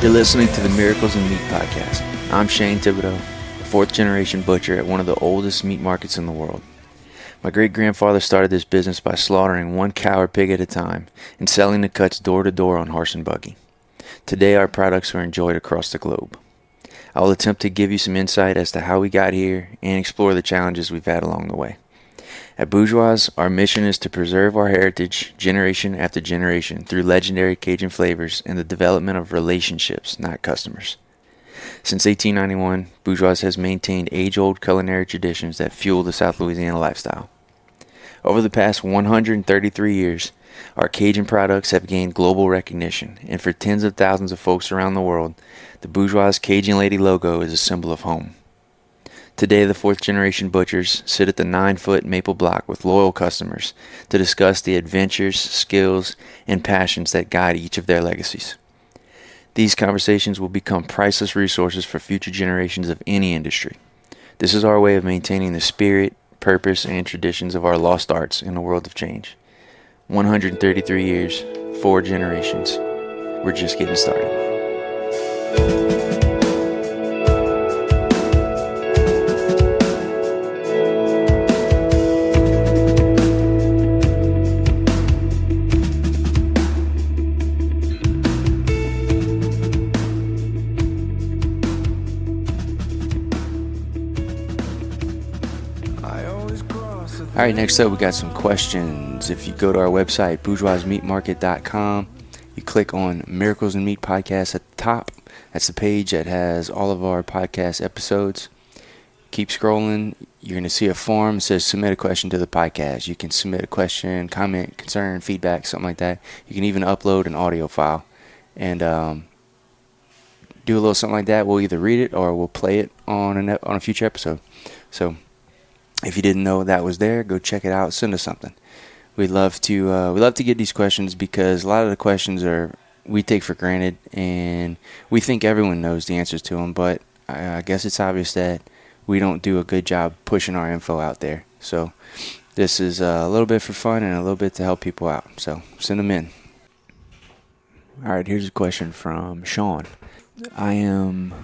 You're listening to the Miracles in Meat podcast. I'm Shane Thibodeau, a fourth-generation butcher at one of the oldest meat markets in the world. My great-grandfather started this business by slaughtering one cow or pig at a time and selling the cuts door-to-door on horse and buggy. Today, our products are enjoyed across the globe. I will attempt to give you some insight as to how we got here and explore the challenges we've had along the way. At Bourgeois, our mission is to preserve our heritage generation after generation through legendary Cajun flavors and the development of relationships, not customers. Since 1891, Bourgeois has maintained age-old culinary traditions that fuel the South Louisiana lifestyle. Over the past 133 years, our Cajun products have gained global recognition, and for tens of thousands of folks around the world, the Bourgeois Cajun Lady logo is a symbol of home. Today, the fourth-generation butchers sit at the 9-foot maple block with loyal customers to discuss the adventures, skills, and passions that guide each of their legacies. These conversations will become priceless resources for future generations of any industry. This is our way of maintaining the spirit, purpose, and traditions of our lost arts in a world of change. 133 years, 4 generations. We're just getting started. All right, next up we got some questions. If you go to our website, bourgeoismeatmarket.com, you click on Miracles in Meat podcast at the top. That's the page that has all of our podcast episodes. Keep scrolling. You're going to see a form that says submit a question to the podcast. You can submit a question, comment, concern, feedback, something like that. You can even upload an audio file and do a little something like that. We'll either read it or we'll play it on a future episode. So if you didn't know that was there, go check it out. Send us something. We love to get these questions because a lot of the questions we take for granted, and we think everyone knows the answers to them. But I guess it's obvious that we don't do a good job pushing our info out there. So this is a little bit for fun and a little bit to help people out. So send them in. All right, here's a question from Sean. I am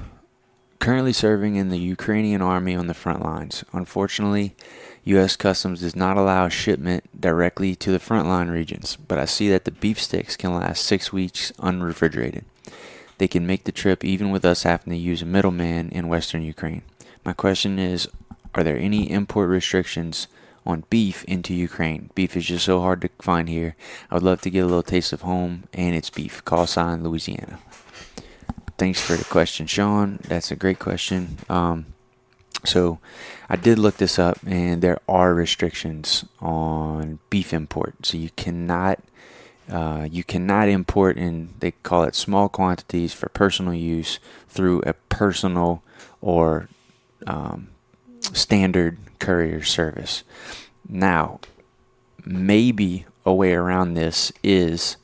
currently serving in the Ukrainian army on the front lines. Unfortunately, U.S. Customs does not allow shipment directly to the frontline regions, but I see that the beef sticks can last 6 weeks unrefrigerated. They can make the trip even with us having to use a middleman in western Ukraine. My question is, are there any import restrictions on beef into Ukraine? Beef is just so hard to find here. I would love to get a little taste of home and its beef. Call sign Louisiana. Thanks for the question, Sean. That's a great question. So I did look this up, and there are restrictions on beef import. So you cannot import in, they call it small quantities for personal use through a personal or standard courier service. Now, maybe a way around this is,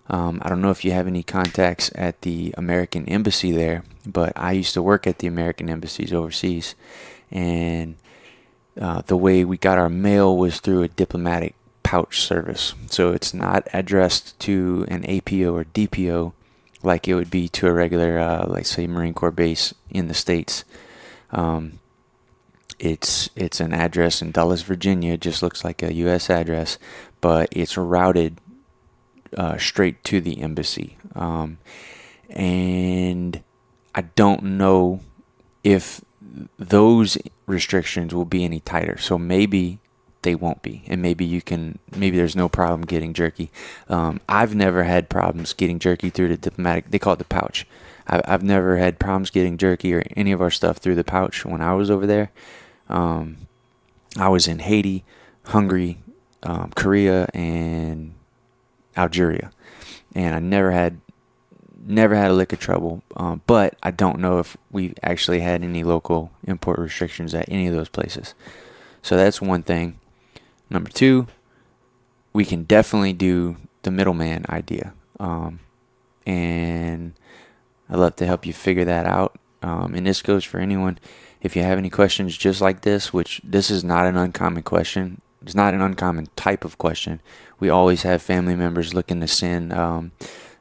I don't know if you have any contacts at the American Embassy there, but I used to work at the American embassies overseas, and the way we got our mail was through a diplomatic pouch service. So it's not addressed to an APO or DPO like it would be to a regular, like say, Marine Corps base in the States. It's an address in Dulles, Virginia. It just looks like a U.S. address, but it's routed straight to the embassy. And I don't know if those restrictions will be any tighter. So maybe they won't be. And maybe there's no problem getting jerky. I've never had problems getting jerky through the diplomatic, they call it the pouch. I've never had problems getting jerky or any of our stuff through the pouch when I was over there. I was in Haiti, Hungary, Korea, and Algeria, and I never had a lick of trouble, but I don't know if we actually had any local import restrictions at any of those places. So that's one thing. Number 2, we can definitely do the middleman idea, and I'd love to help you figure that out. And this goes for anyone. If you have any questions just like this, which this is not an uncommon question, it's not an uncommon type of question. We always have family members looking to send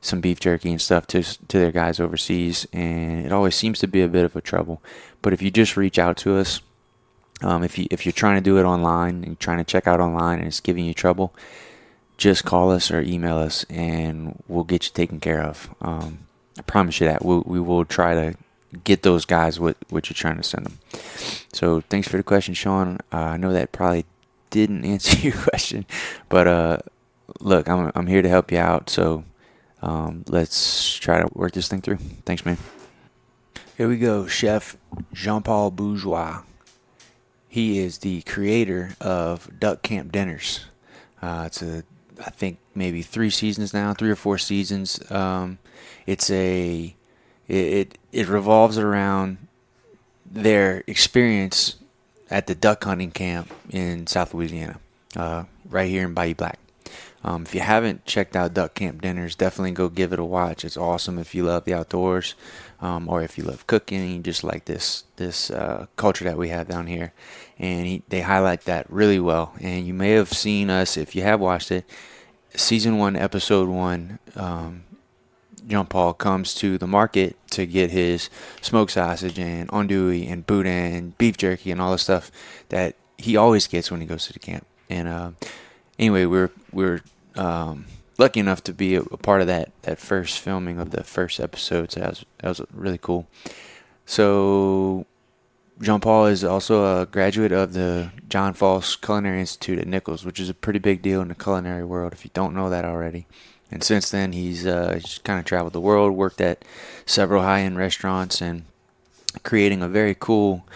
some beef jerky and stuff to their guys overseas, and it always seems to be a bit of a trouble. But if you just reach out to us, if you're trying to do it online and you're trying to check out online and it's giving you trouble, just call us or email us and we'll get you taken care of. I promise you that we will try to get those guys what you're trying to send them. So thanks for the question, Sean. I know that probably didn't answer your question, but look, I'm here to help you out. So let's try to work this thing through. Thanks, man. Here we go, Chef Jean-Paul Bourgeois. He is the creator of Duck Camp Dinners. I think maybe 3 or 4 seasons. It revolves around their experience at the duck hunting camp in South Louisiana, right here in Bayou Black. If you haven't checked out Duck Camp Dinners, definitely go give it a watch. It's awesome if you love the outdoors, or if you love cooking and you just like this culture that we have down here. And they highlight that really well. And you may have seen us, if you have watched it, Season 1, Episode 1, Jean-Paul comes to the market to get his smoked sausage and andouille and boudin and beef jerky and all the stuff that he always gets when he goes to the camp. And anyway, we're lucky enough to be a part of that first filming of the first episode. So that was really cool. So Jean-Paul is also a graduate of the John Foss Culinary Institute at Nichols, which is a pretty big deal in the culinary world if you don't know that already. And since then, he's kind of traveled the world, worked at several high-end restaurants, and creating a very cool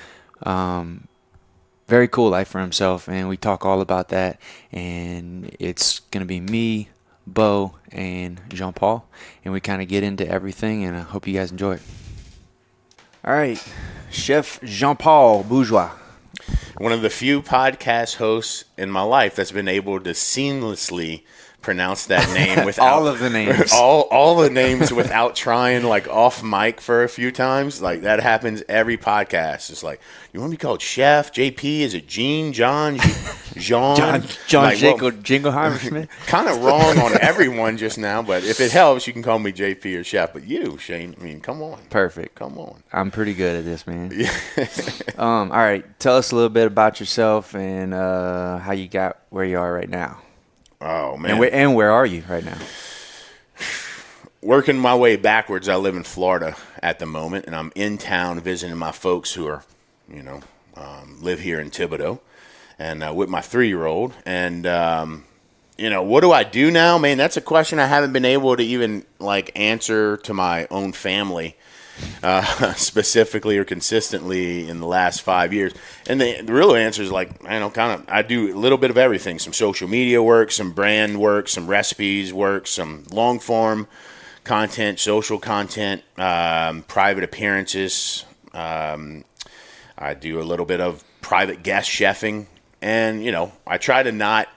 life for himself. And we talk all about that. And it's going to be me, Bo, and Jean-Paul. And we kind of get into everything, and I hope you guys enjoy it. All right, Chef Jean-Paul Bourgeois. One of the few podcast hosts in my life that's been able to seamlessly pronounce that name without all of the names, all the names without trying like off mic for a few times. Like that happens every podcast. It's like, you want to be called Chef JP? Is it Gene, John, Jean, John like, Jingleheimer Smith? Kind of wrong on everyone just now, but if it helps, you can call me JP or Chef. But you, Shane, I mean, come on, perfect. Come on, I'm pretty good at this, man. All right, tell us a little bit about yourself and how you got where you are right now. Oh, man. And where are you right now? Working my way backwards. I live in Florida at the moment, and I'm in town visiting my folks who are, live here in Thibodaux, and with my 3-year-old. And, what do I do now? Man, that's a question I haven't been able to even, answer to my own family specifically or consistently in the last 5 years. And the real answer is I do a little bit of everything. Some social media work, some brand work, some recipes work, some long form content, social content, private appearances. I do a little bit of private guest chefing. And, I try to not,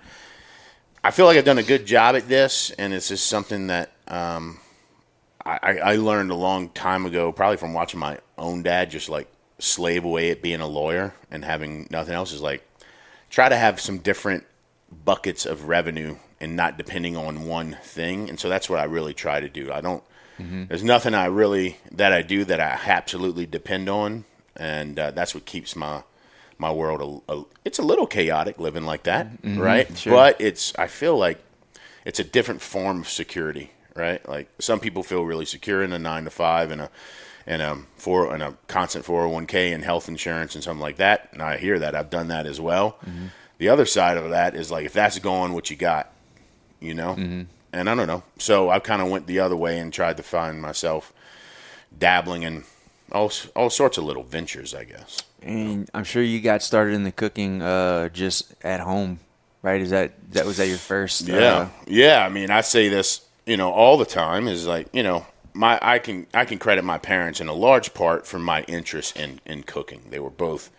I feel like I've done a good job at this, and it's just something that, I learned a long time ago, probably from watching my own dad just slave away at being a lawyer and having nothing else, is try to have some different buckets of revenue and not depending on one thing. And so that's what I really try to do. There's nothing that I do that I absolutely depend on. And that's what keeps my world, it's a little chaotic living like that, right? Sure. But I feel like it's a different form of security. Right, like some people feel really secure in a 9-to-5 and a constant 401k and health insurance and something like that. And I hear that. I've done that as well. The other side of that is if that's going, what you got, And I don't know. So I kind of went the other way and tried to find myself dabbling in all sorts of little ventures, I guess. And I'm sure you got started in the cooking just at home, right? Was that your first? Yeah. I mean, I say this, all the time is I can credit my parents in a large part for my interest in cooking. They were both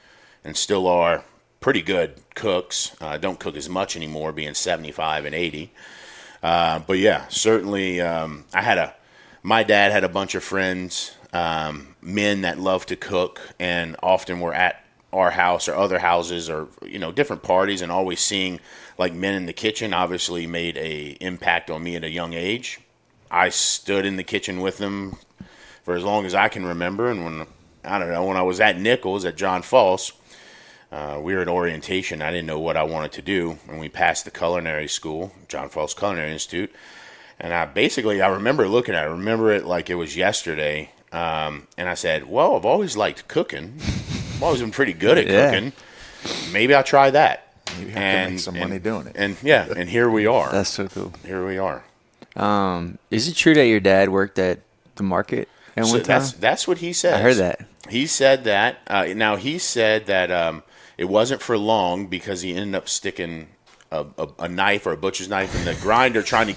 and still are pretty good cooks. Don't cook as much anymore, being 75 and 80. But yeah, certainly my dad had a bunch of friends, men that loved to cook and often were at our house or other houses or, different parties, and always seeing men in the kitchen obviously made a impact on me at a young age. I stood in the kitchen with them for as long as I can remember. And when I was at Nichols at John Falls, we were at orientation. I didn't know what I wanted to do, and we passed the culinary school, John Falls Culinary Institute. And I remember looking at it. I remember it like it was yesterday. And I said, well, I've always liked cooking. I've always been pretty good at cooking. Maybe I'll try that. Maybe I can make some money doing it. And here we are. That's so cool. Here we are. Is it true that your dad worked at the market at one time? That's what he said. I heard that. He said that. Now, he said that it wasn't for long because he ended up sticking a knife or a butcher's knife in the grinder trying to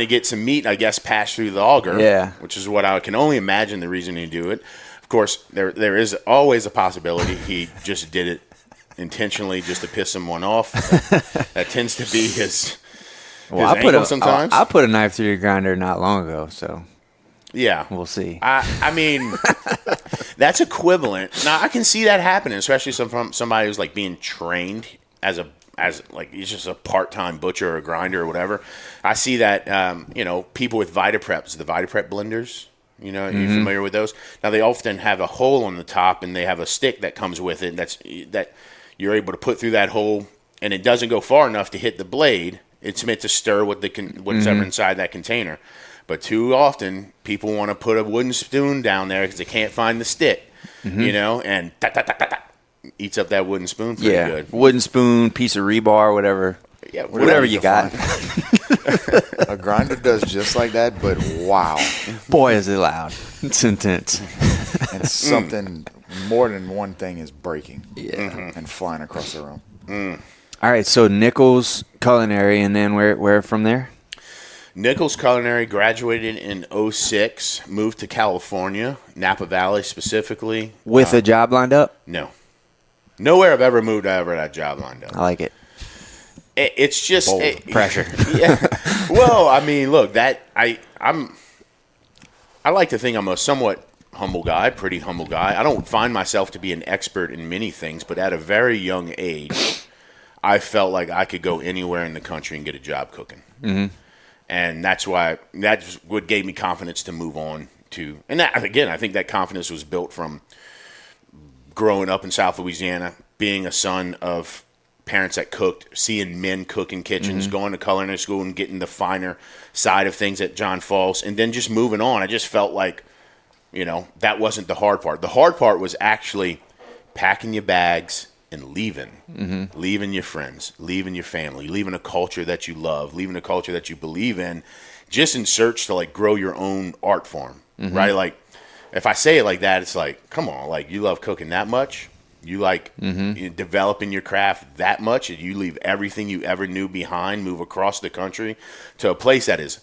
get some meat, I guess, passed through the auger. Yeah. Which is what I can only imagine the reason he do it. Of course, there is always a possibility he just did it intentionally just to piss someone off. That tends to be his angle sometimes. I put a knife through your grinder not long ago, so yeah, we'll see. I mean, that's equivalent. Now I can see that happening, especially from somebody who's like being trained as like he's just a part-time butcher or grinder or whatever. I see that people with VitaPreps, the VitaPrep blenders. You know, are you familiar with those? Now they often have a hole on the top, and they have a stick that comes with it. That you're able to put through that hole, and it doesn't go far enough to hit the blade. It's meant to stir what's ever inside that container. But too often, people want to put a wooden spoon down there because they can't find the stick, and eats up that wooden spoon pretty good. Wooden spoon, piece of rebar, whatever. Yeah, whatever you got. A grinder does just like that, but wow. Boy, is it loud. It's intense. And something more than one thing is breaking and flying across the room. All right, so Nichols Culinary, and then where from there? Nichols Culinary, graduated in 2006, moved to California, Napa Valley specifically. With a job lined up? No. Nowhere I've ever moved, I ever had a job lined up. I like it. It's just pressure. Yeah. Well, I mean, look, I like to think I'm a somewhat pretty humble guy. I don't find myself to be an expert in many things, but at a very young age, I felt like I could go anywhere in the country and get a job cooking. Mm-hmm. And that's what gave me confidence to move on to. And that, again, I think that confidence was built from growing up in South Louisiana, being a son of parents that cooked, seeing men cook in kitchens, going to culinary school and getting the finer side of things at John Falls, and then just moving on. I just felt like, that wasn't the hard part. The hard part was actually packing your bags and leaving, leaving your friends, leaving your family, leaving a culture that you love, leaving a culture that you believe in, just in search to like grow your own art form, right? Like if I say it like that, it's like, come on, like you love cooking that much? You like developing your craft that much, and you leave everything you ever knew behind, move across the country to a place that is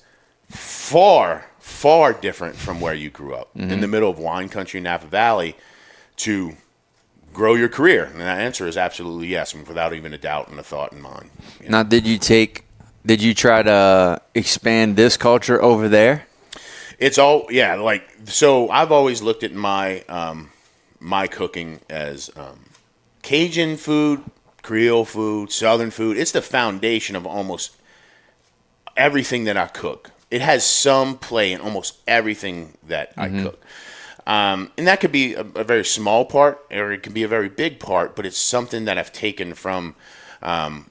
far, far different from where you grew up, in the middle of wine country, Napa Valley, to grow your career? And that answer is absolutely yes, without even a doubt and a thought in mind. Now, did you try to expand this culture over there? It's all, so I've always looked at my my cooking as Cajun food, Creole food, Southern food. It's the foundation of almost everything that I cook. It has some play in almost everything that I cook. And that could be a very small part, or it could be a very big part, but it's something that I've taken from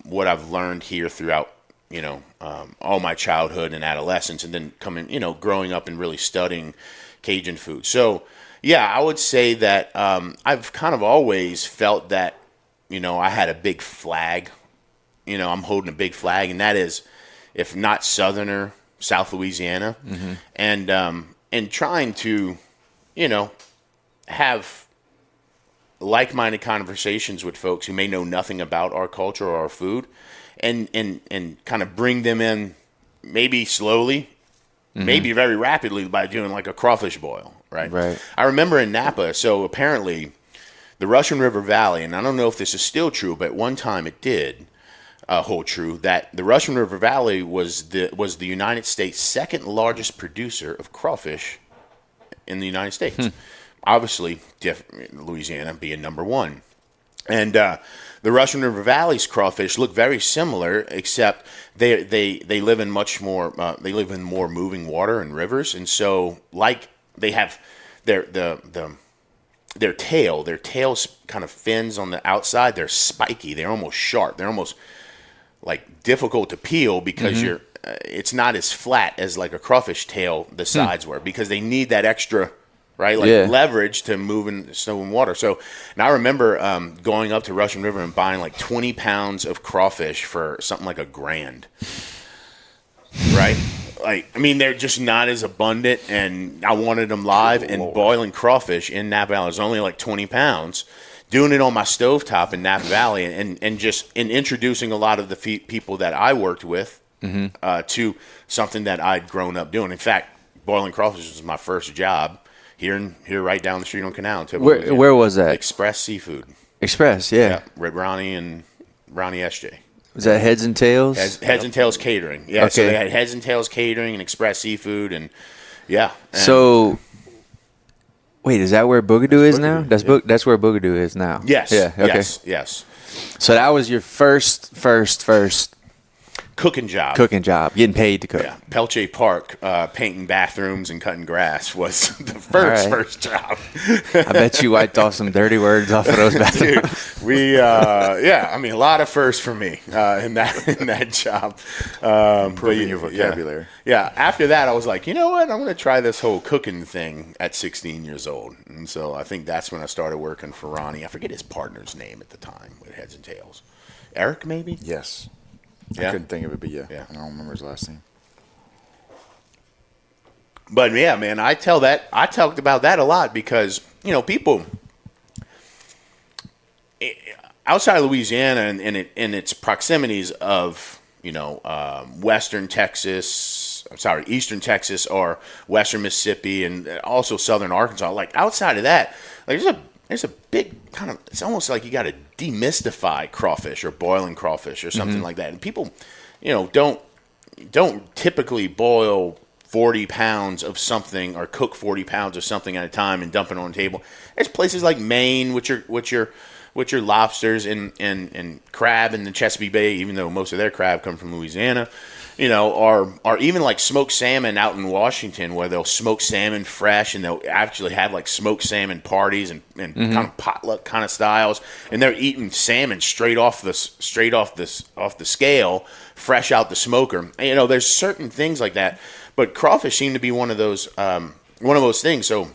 what I've learned here throughout, all my childhood and adolescence, and then growing up and really studying Cajun food. So, yeah, I would say that I've kind of always felt that, I had a big flag. I'm holding a big flag, and that is, if not Southerner, South Louisiana, and trying to, have like-minded conversations with folks who may know nothing about our culture or our food, and kind of bring them in, maybe slowly, maybe very rapidly, by doing like a crawfish boil. Right. I remember in Napa, so apparently the Russian River Valley, and I don't know if this is still true, but at one time it did hold true, that the Russian River Valley was the United States' second largest producer of crawfish in the United States. Obviously, Louisiana being number one. And the Russian River Valley's crawfish look very similar, except they live in much more they live in more moving water and rivers, and so like they have their tails kind of fins on the outside. They're spiky. They're almost sharp. They're almost like difficult to peel because it's not as flat as like a crawfish tail. The sides were because they need that extra. Right, like leverage to move in snow and water. So, and I remember going up to Russian River and buying like 20 pounds of crawfish for something like $1,000. Right, like I mean, they're just not as abundant, and I wanted them live. And boiling crawfish in Napa Valley is only like 20 pounds. Doing it on my stovetop in Napa Valley, and just introducing a lot of the people that I worked with to something that I'd grown up doing. In fact, boiling crawfish was my first job. Here right down the street on Canal. Where was that? Express Seafood. Express, yeah. With Ronnie and Ronnie SJ. Was that Heads and Tails? Heads and Tails Catering. Yeah, okay. So they had Heads and Tails Catering and Express Seafood, and yeah. And so, wait, is that where Boogadoo is now? That's where Boogadoo is now. Yes. Yeah. Okay. Yes. So that was your first cooking job. Getting paid to cook. Yeah. Pelche Park, painting bathrooms and cutting grass was the first job. I bet you wiped off some dirty words off of those bathrooms. Dude, a lot of firsts for me in that job. Improving your vocabulary. Yeah. After that, I was like, you know what? I'm going to try this whole cooking thing at 16 years old. And so I think that's when I started working for Ronnie. I forget his partner's name at the time with Heads and Tails. Eric, maybe? Yes. Yeah. I couldn't think of it, but yeah. I don't remember his last name. But yeah, man, I talked about that a lot because, people outside of Louisiana and its proximities of, Eastern Texas or Western Mississippi and also Southern Arkansas, like outside of that, like there's a big kind of, it's almost like you got to demystify crawfish or boiling crawfish or something like that. And people, don't typically boil 40 pounds of something or cook 40 pounds of something at a time and dump it on the table. There's places like Maine, which are lobsters and crab in the Chesapeake Bay, even though most of their crab come from Louisiana. Or even like smoked salmon out in Washington, where they'll smoke salmon fresh, and they'll actually have like smoked salmon parties and kind of potluck kind of styles, and they're eating salmon straight off the scale, fresh out the smoker. And, there's certain things like that, but crawfish seem to be one of those things. So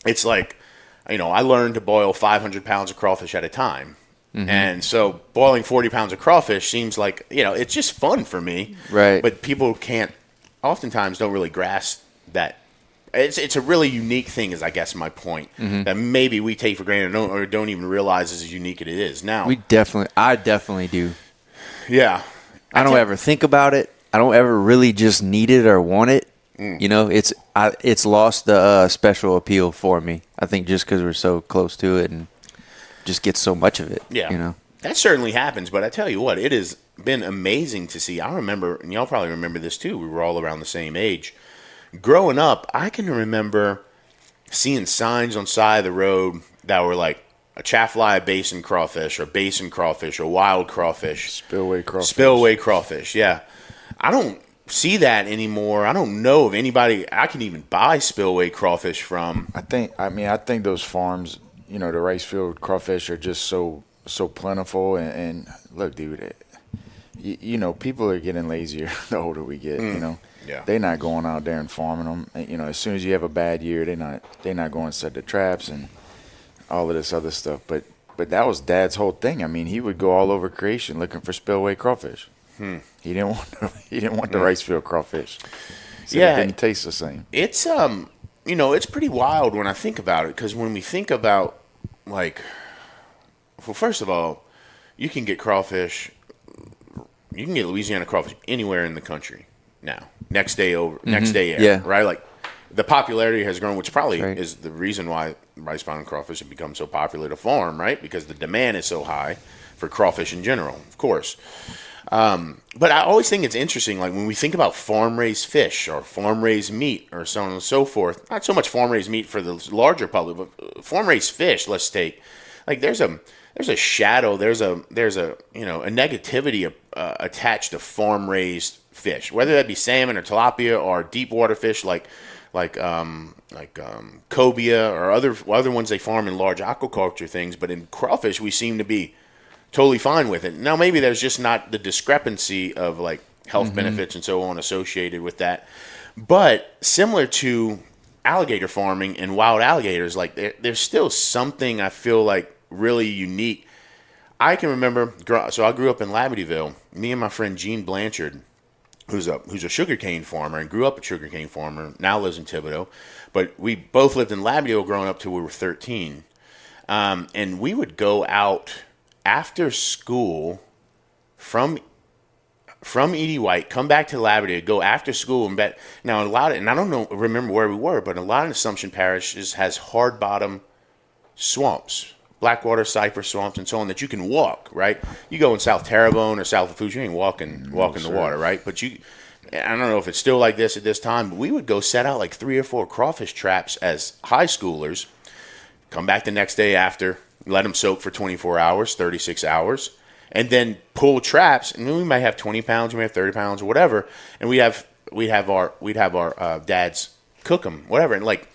it's like, I learned to boil 500 pounds of crawfish at a time. And so boiling 40 pounds of crawfish seems like, it's just fun for me. Right. But people oftentimes don't really grasp that. It's a really unique thing is, I guess, my point, that maybe we take for granted or don't even realize is as unique as it is now. I definitely do. Yeah. I don't ever think about it. I don't ever really just need it or want it. It's lost the special appeal for me. I think just because we're so close to it and just get so much of it. Yeah. That certainly happens, but I tell you what, it has been amazing to see. I remember, and y'all probably remember this too, we were all around the same age. Growing up, I can remember seeing signs on the side of the road that were like a Chaffly basin crawfish or wild crawfish. Spillway crawfish, yeah. I don't see that anymore. I don't know of anybody I can even buy spillway crawfish from. I think those farms, the rice field crawfish are just so plentiful. And look, dude, people are getting lazier the older we get. Yeah. They're not going out there and farming them. And, as soon as you have a bad year, they're not going to set the traps and all of this other stuff. But that was Dad's whole thing. I mean, he would go all over creation looking for spillway crawfish. He didn't want the rice field crawfish. So it didn't taste the same. It's it's pretty wild when I think about it, because when we think about, like, well, first of all, you can get Louisiana crawfish anywhere in the country now. Next day air, right? Like, the popularity has grown, which probably is the reason why rice bound crawfish have become so popular to farm, right? Because the demand is so high for crawfish in general, of course. But I always think it's interesting, like when we think about farm-raised fish or farm-raised meat or so on and so forth, not so much farm-raised meat for the larger public, but farm-raised fish, let's take. like there's a shadow, there's a a negativity attached to farm raised fish, whether that be salmon or tilapia or deep water fish like cobia or other ones they farm in large aquaculture things. But in crawfish, we seem to be totally fine with it. Now maybe there's just not the discrepancy of like health benefits and so on associated with that. But similar to alligator farming and wild alligators, like there's still something I feel like really unique. I can remember, so I grew up in Labadyville. Me and my friend Gene Blanchard, who's a sugarcane farmer and grew up a sugarcane farmer, now lives in Thibodaux. But we both lived in Labadyville growing up till we were 13. And we would go out after school from Edie White, come back to Labadyville, go after school and bet. Now, and I don't remember where we were, but a lot of Assumption parishes has hard bottom swamps, blackwater, cypress swamps, and so on that you can walk, right? You go in South Terrebonne or South Lafourche, you ain't walking the water, right? But I don't know if it's still like this at this time, but we would go set out like 3 or 4 crawfish traps as high schoolers, come back the next day after, let them soak for 24 hours, 36 hours, and then pull traps. And then we might have 20 pounds, we might have 30 pounds, or whatever, and we'd have our dads cook them, whatever. And like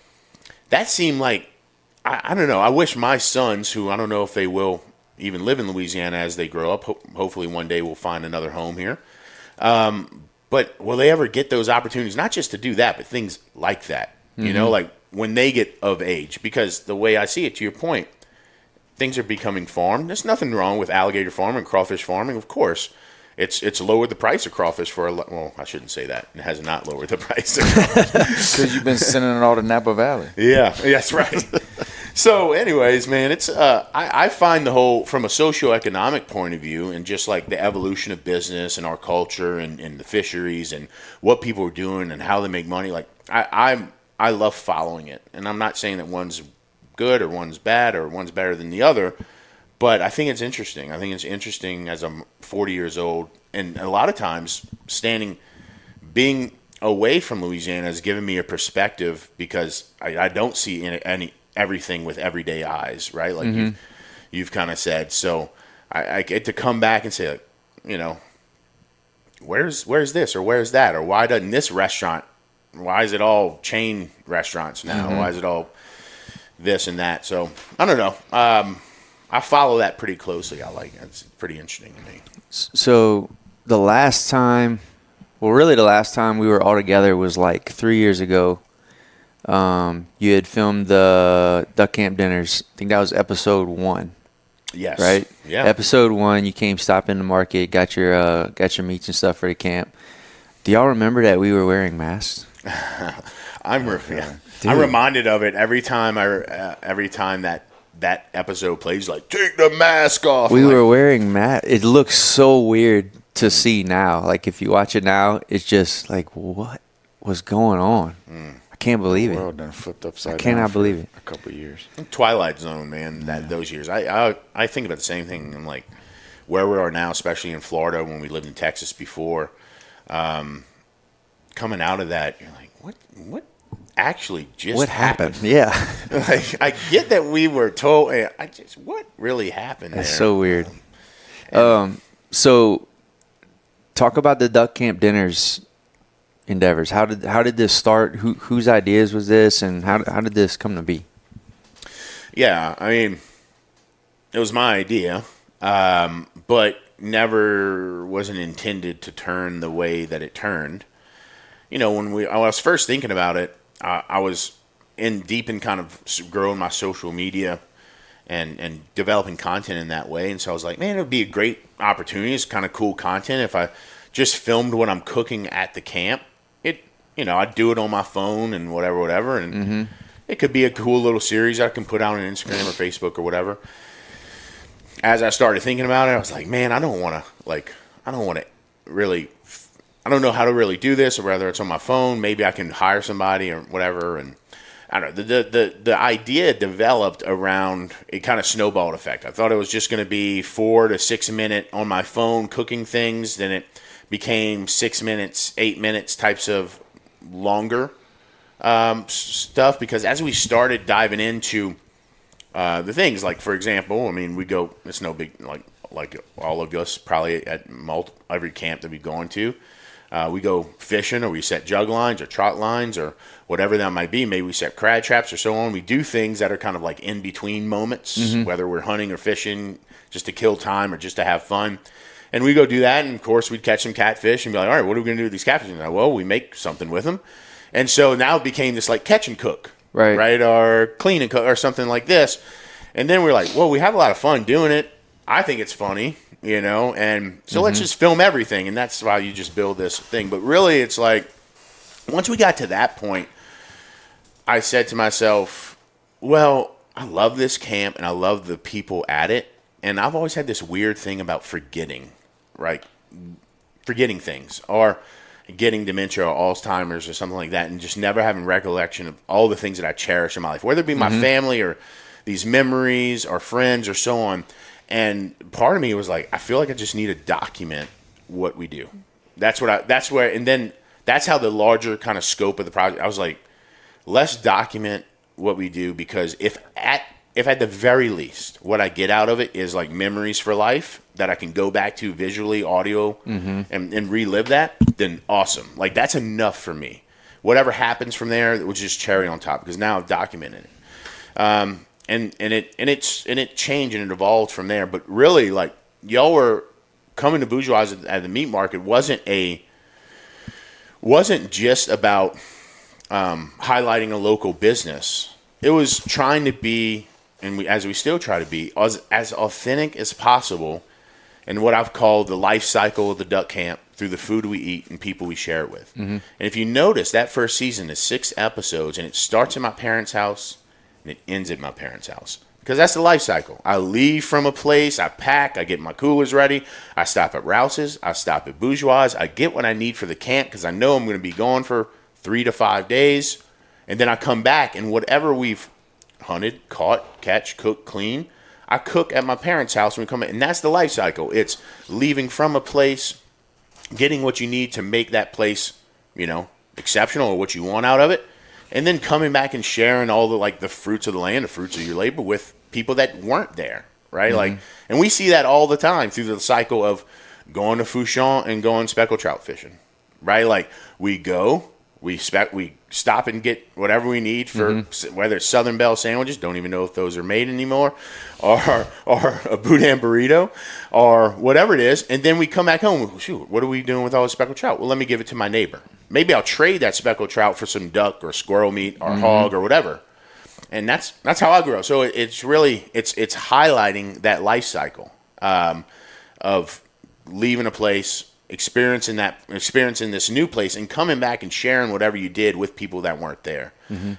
that seemed like, I don't know. I wish my sons, who I don't know if they will even live in Louisiana as they grow up. Hopefully one day we'll find another home here. But will they ever get those opportunities? Not just to do that, but things like that. You know, like when they get of age. Because the way I see it, to your point, things are becoming farmed. There's nothing wrong with alligator farming and crawfish farming. Of course, it's lowered the price of crawfish for well, I shouldn't say that. It has not lowered the price of crawfish. Because you've been sending it all to Napa Valley. Yeah, that's right. So anyways, man, it's I find the whole, from a socioeconomic point of view and just like the evolution of business and our culture and the fisheries and what people are doing and how they make money, like I love following it. And I'm not saying that one's good or one's bad or one's better than the other, but I think it's interesting. I think it's interesting as I'm 40 years old, and a lot of times being away from Louisiana has given me a perspective because I don't see everything with everyday eyes, right? Like you've kind of said. So I get to come back and say, like, you know, where's this or where's that, or why doesn't this restaurant? Why is it all chain restaurants now? Why is it all this and that? So I don't know. I follow that pretty closely. I like it. It's pretty interesting to me. So the last time we were all together was like 3 years ago. You had filmed the duck camp dinners. I think that was episode 1. Yes. Right? Yeah. Episode 1, you came, stopped in the market, got your meats and stuff for the camp. Do y'all remember that we were wearing masks? I'm reminded of it every time that episode plays. Like, take the mask off. We were wearing masks. It looks so weird to see now. Like, if you watch it now, it's just like, what was going on? I can't believe it. The world done flipped upside down. I cannot believe it. A couple of years. Twilight Zone, man. Those years. I think about the same thing. I'm like, where we are now, especially in Florida, when we lived in Texas before. Coming out of that, you're like, what actually just happened? Yeah. Like, I get that we were told. What really happened? That's there? so weird. So, talk about the duck camp dinners endeavors. How did this start? Whose ideas was this, and how did this come to be? Yeah, I mean, it was my idea, but never wasn't intended to turn the way that it turned. You know, when I was first thinking about it, I was deep in kind of growing my social media and developing content in that way. And so I was like, man, it would be a great opportunity. It's kind of cool content if I just filmed what I'm cooking at the camp. I'd do it on my phone and whatever. And it could be a cool little series I can put out on Instagram or Facebook or whatever. As I started thinking about it, I was like, man, I don't know how to really do this, or whether it's on my phone. Maybe I can hire somebody or whatever. And I don't know. The idea developed around a kind of snowball effect. I thought it was just going to be 4 to 6 minute on my phone cooking things. Then it became 6 minutes, 8 minutes types of longer stuff. Because as we started diving into the things. Like, for example, I mean, we go. It's no big like all of us probably at every camp that we've gone to. We go fishing, or we set jug lines or trot lines or whatever that might be. Maybe we set crab traps or so on. We do things that are kind of like in between moments, whether we're hunting or fishing, just to kill time or just to have fun. And we go do that, and of course we'd catch some catfish and be like, all right, what are we going to do with these catfish? And like, well, we make something with them. And so now it became this like catch and cook, right? Or clean and cook or something like this. And then we're like, well, we have a lot of fun doing it. I think it's funny, and so let's just film everything. And that's why you just build this thing. But really, it's like, once we got to that point, I said to myself, well, I love this camp and I love the people at it. And I've always had this weird thing about forgetting, right? Forgetting things or getting dementia or Alzheimer's or something like that, and just never having recollection of all the things that I cherish in my life, whether it be my family or these memories or friends or so on. And part of me was like, I feel like I just need to document what we do. And then that's how the larger kind of scope of the project, I was like, let's document what we do, because if at the very least what I get out of it is like memories for life that I can go back to visually, audio, and relive that, then awesome. Like, that's enough for me. Whatever happens from there, it was just cherry on top, because now I've documented it. And it changed and it evolved from there. But really, like, y'all were coming to Bourgeois at the meat market wasn't just about highlighting a local business. It was trying to be, and as we still try to be, as authentic as possible in what I've called the life cycle of the duck camp, through the food we eat and people we share it with. And if you notice, that first season is 6 episodes, and it starts at my parents' house and it ends at my parents' house, because that's the life cycle. I leave from a place, I pack, I get my coolers ready, I stop at Rouse's, I stop at Bourgeois, I get what I need for the camp, because I know I'm going to be gone for 3 to 5 days, and then I come back, and whatever we've hunted, caught, catch, cook, clean, I cook at my parents' house when we come in. And that's the life cycle. It's leaving from a place, getting what you need to make that place, exceptional, or what you want out of it, and then coming back and sharing all the fruits of the land, the fruits of your labor, with people that weren't there, right? And we see that all the time through the cycle of going to Fouchon and going speckled trout fishing, right? Like, we go, we stop and get whatever we need for whether it's Southern Belle sandwiches, don't even know if those are made anymore, or a boudin burrito, or whatever it is, and then we come back home. Shoot, what are we doing with all the speckled trout? Well, let me give it to my neighbor. Maybe I'll trade that speckled trout for some duck or squirrel meat or hog or whatever. And that's how I grew up. So it's really it's highlighting that life cycle of leaving a place, experiencing this new place, and coming back and sharing whatever you did with people that weren't there.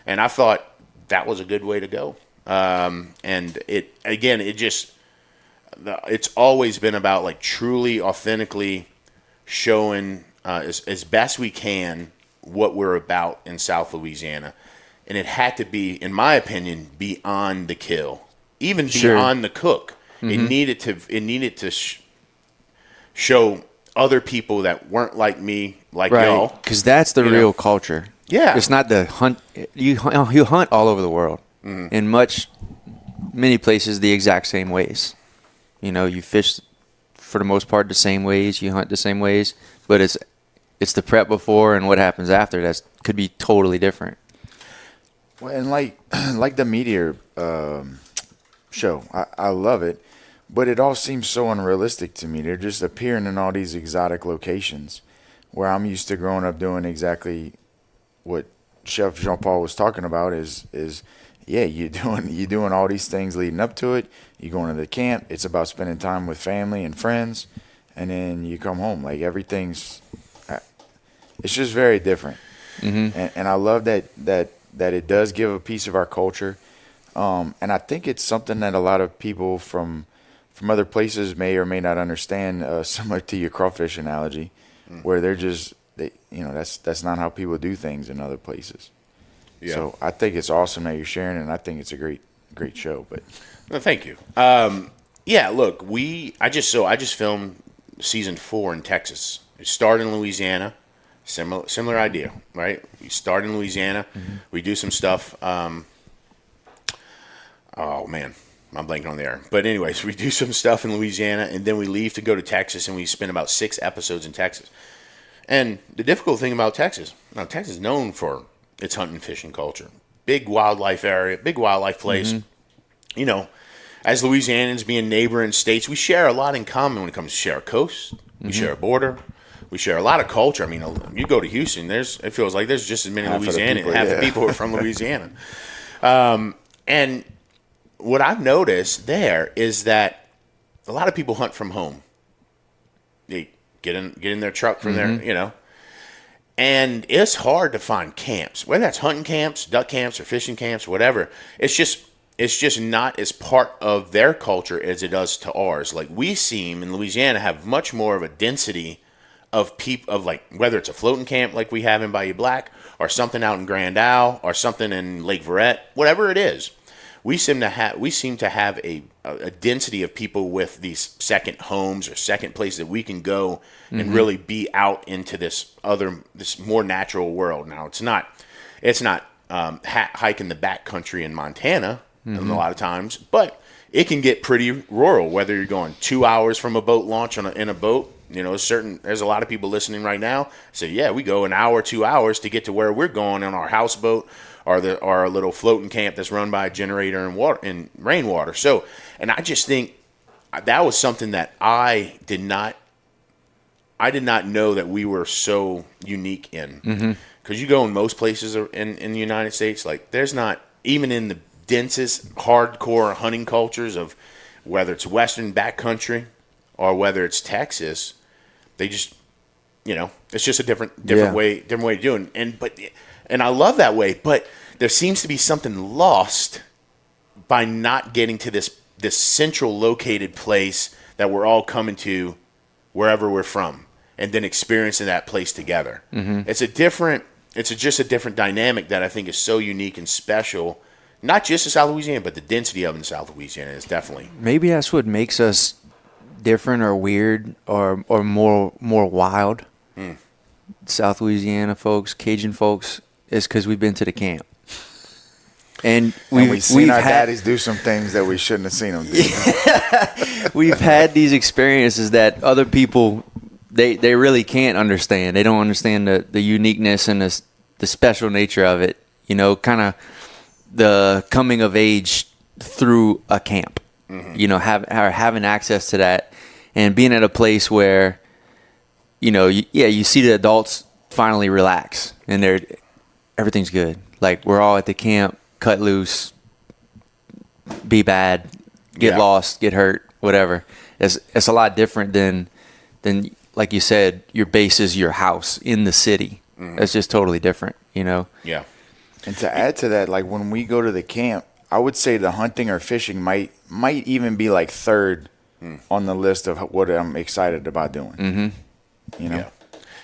And I thought that was a good way to go. And it's always been about like truly, authentically showing as best we can what we're about in South Louisiana. And it had to be, in my opinion, beyond the kill, even beyond the cook. It needed to show other people that weren't like me, like y'all. Because that's the real culture. Yeah. It's not the hunt. You hunt all over the world. In many places the exact same ways. You fish for the most part the same ways. You hunt the same ways. But it's the prep before and what happens after that could be totally different. Well, and like the Meteor show, I love it. But it all seems so unrealistic to me. They're just appearing in all these exotic locations where I'm used to growing up doing exactly what Chef Jean-Paul was talking about is you're doing all these things leading up to it. You're going to the camp. It's about spending time with family and friends, and then you come home. Like, it's just very different. And I love that it does give a piece of our culture. And I think it's something that a lot of people from other places may or may not understand, similar to your crawfish analogy, where that's not how people do things in other places. Yeah. So I think it's awesome that you're sharing it, and I think it's a great show. But well, thank you. Look, I just filmed season 4 in Texas. It started in Louisiana. Similar idea, right? We start in Louisiana. We do some stuff. I oh man, I'm blanking on the air. But anyways, we do some stuff in Louisiana, and then we leave to go to Texas, and we spend about 6 episodes in Texas. And the difficult thing about Texas, now Texas is known for its hunting and fishing culture. Big wildlife area, big wildlife place. You know, as Louisianans being neighboring states, we share a lot in common when it comes to share a coast. We share a border. We share a lot of culture. I mean, you go to Houston, it feels like there's just as many Louisianans. Half the people are from Louisiana. And what I've noticed there is that a lot of people hunt from home. They get in their truck from there, you know. And it's hard to find camps, whether that's hunting camps, duck camps, or fishing camps, whatever. It's just not as part of their culture as it does to ours. Like, we seem in Louisiana have much more of a density of people, of like, whether it's a floating camp like we have in Bayou Black, or something out in Grand Isle, or something in Lake Verret, whatever it is. We seem to have a density of people with these second homes or second places that we can go and really be out into this more natural world. Now, it's not hiking the backcountry in Montana a lot of times, but it can get pretty rural. Whether you're going 2 hours from a boat launch in a boat, you know, there's a lot of people listening right now. So yeah, we go an hour, 2 hours to get to where we're going on our houseboat, or our little floating camp that's run by a generator and water and rainwater. So, and I just think that was something that I did not know that we were so unique in. Because you go in most places in the United States, like, there's not, even in the densest hardcore hunting cultures of whether it's Western backcountry or whether it's Texas, they just, you know, it's just a different way to do it. And I love that way, but there seems to be something lost by not getting to this central located place that we're all coming to wherever we're from, and then experiencing that place together. It's just a different dynamic that I think is so unique and special, not just in South Louisiana, but the density of it in South Louisiana is definitely. Maybe that's what makes us different or weird or more wild. South Louisiana folks, Cajun folks, is because we've been to the camp. And we've seen our daddies do some things that we shouldn't have seen them do. We've had these experiences that other people, they really can't understand. They don't understand the uniqueness and the special nature of it. You know, kind of the coming of age through a camp. You know, having access to that and being at a place where, you know, you see the adults finally relax and everything's good. Like, we're all at the camp, cut loose, be bad, get lost, get hurt, whatever. It's a lot different than like you said, your base is your house in the city. It's just totally different, you know? Yeah. And to add to that, like, when we go to the camp, I would say the hunting or fishing might even be like third on the list of what I'm excited about doing. You know?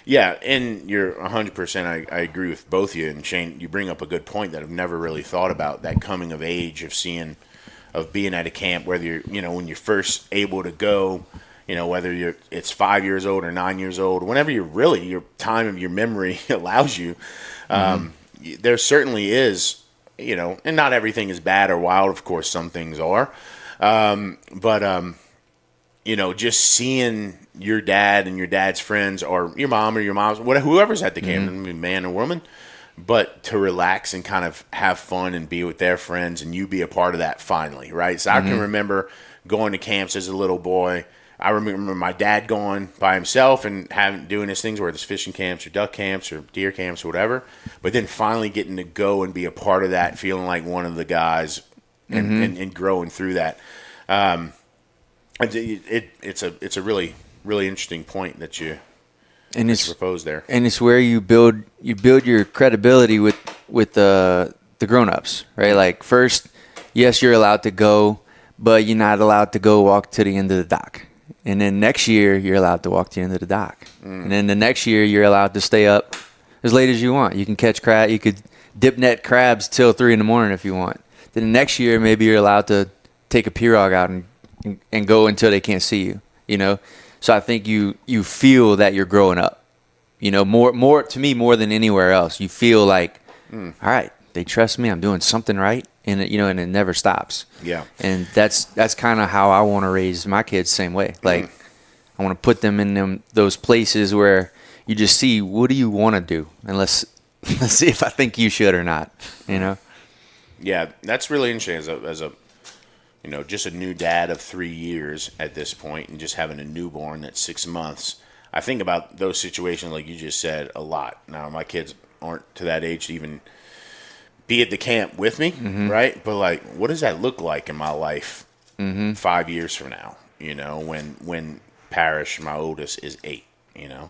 Yeah, and you're 100%. I agree with both of you. And Shane, you bring up a good point that I've never really thought about, that coming of age of being at a camp, whether you're, you know, when you're first able to go, you know, whether it's 5 years old or 9 years old, whenever your time of your memory allows you, there certainly is, you know, and not everything is bad or wild. Of course, some things are. But you know, just seeing your dad and your dad's friends, or your mom or your mom's, whoever's at the camp, man or woman, but to relax and kind of have fun and be with their friends, and you be a part of that finally, right? So I can remember going to camps as a little boy. I remember my dad going by himself and doing his things, whether it's fishing camps or duck camps or deer camps or whatever, but then finally getting to go and be a part of that, feeling like one of the guys and growing through that. It's a really, really interesting point that you proposed there. And it's where you build your credibility with the grown-ups, right? Like, first, yes, you're allowed to go, but you're not allowed to go walk to the end of the dock. And then next year, you're allowed to walk to the end of the dock. And then the next year, you're allowed to stay up as late as you want. You can catch crab. You could dip net crabs till 3 a.m. if you want. Then the next year, maybe you're allowed to take a pirogue out and go until they can't see you, you know? So I think you feel that you're growing up, you know, more to me, more than anywhere else. You feel like, all right, they trust me. I'm doing something right, and and it never stops. Yeah. And that's kind of how I want to raise my kids, same way. Like I want to put them in those places where you just see, what do you want to do, and let's see if I think you should or not. Yeah, that's really interesting as a just a new dad of 3 years at this point, and just having a newborn that's 6 months. I think about those situations, like you just said, a lot. Now, my kids aren't to that age to even be at the camp with me, right? But like, what does that look like in my life 5 years from now? When Parrish, my oldest, is 8.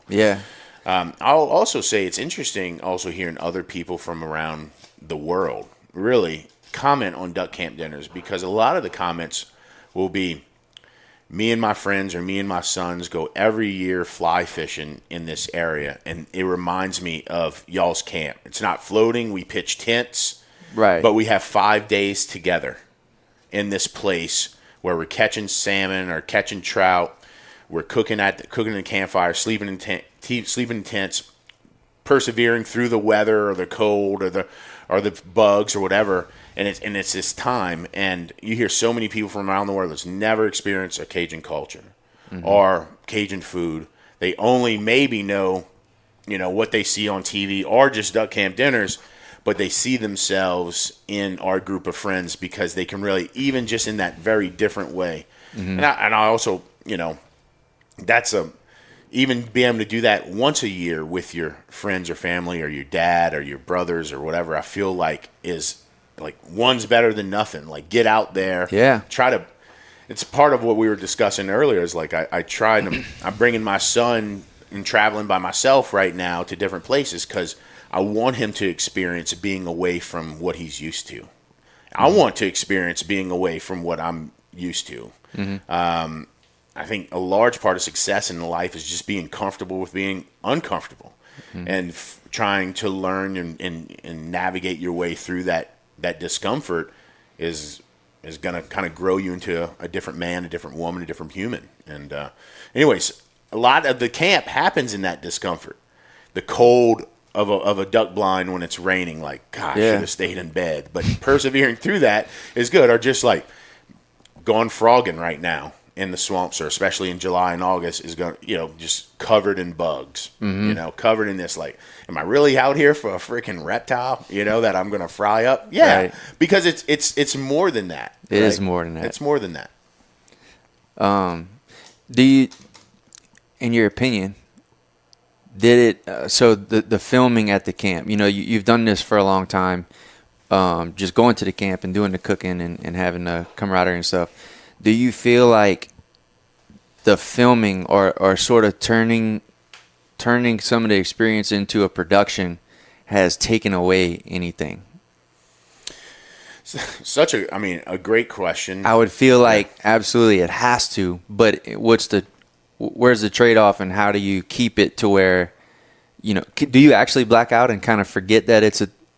Yeah. I'll also say it's interesting also hearing other people from around the world really comment on duck camp dinners, because a lot of the comments will be, me and my friends or me and my sons go every year fly fishing in this area, and it reminds me of y'all's camp. It's not floating. We pitch tents, Right. but we have 5 days together in this place where we're catching salmon or catching trout. We're cooking in the campfire, sleeping in tents, persevering through the weather or the cold or the bugs or whatever. And it's this time, and you hear so many people from around the world that's never experienced a Cajun culture or Cajun food. They only maybe know, what they see on TV or just duck camp dinners, but they see themselves in our group of friends because they can really, even just in that very different way. And I also, that's even being able to do that once a year with your friends or family or your dad or your brothers or whatever, I feel like is like one's better than nothing. Like, get out there. Yeah. It's part of what we were discussing earlier is like, I'm bringing my son and traveling by myself right now to different places because I want him to experience being away from what he's used to. I want to experience being away from what I'm used to. I think a large part of success in life is just being comfortable with being uncomfortable and trying to learn and navigate your way through that discomfort is going to kind of grow you into a different man, a different woman, a different human. And anyways, a lot of the camp happens in that discomfort. The cold of a duck blind when it's raining, like, gosh, I should have stayed in bed. But persevering through that is good. Or just like going frogging right now in the swamps, or especially in July and August, is going, just covered in bugs, covered in this, like, am I really out here for a freaking reptile, that I'm going to fry up? Yeah. Right. Because it's more than that. It is more than that. It's more than that. Do you, in your opinion, did it, so the filming at the camp, you've done this for a long time, just going to the camp and doing the cooking and having the camaraderie and stuff. Do you feel like the filming or sort of turning some of the experience into a production has taken away anything? A great question. I would feel like absolutely it has to, but where's the trade-off, and how do you keep it to where, do you actually black out and kind of forget that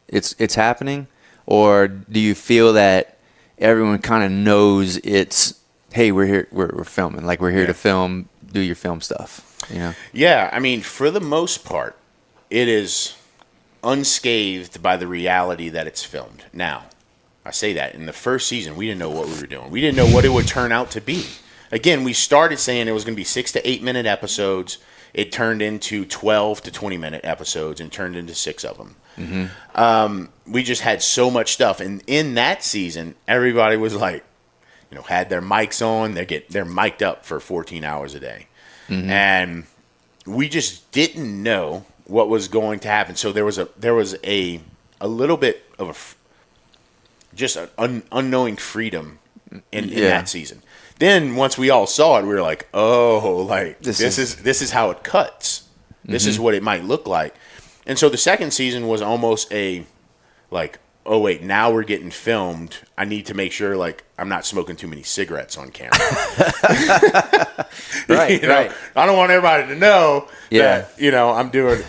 it's happening, or do you feel that everyone kind of knows it's, hey, we're here, we're filming, like we're here to film, do your film stuff, Yeah, for the most part, it is unscathed by the reality that it's filmed. Now, I say that in the first season, we didn't know what we were doing. We didn't know what it would turn out to be. Again, we started saying it was going to be 6 to 8 minute episodes. It turned into 12 to 20 minute episodes and turned into 6 of them. We just had so much stuff, and in that season, everybody was like, had their mics on. They're mic'd up for 14 hours a day, and we just didn't know what was going to happen. So there was a little bit of just an unknowing freedom in that season. Then once we all saw it, we were like, oh, like this is how it cuts. This is what it might look like. And so the second season was almost a, like, oh, wait, now we're getting filmed. I need to make sure, like, I'm not smoking too many cigarettes on camera. Right. I don't want everybody to know that, I'm doing.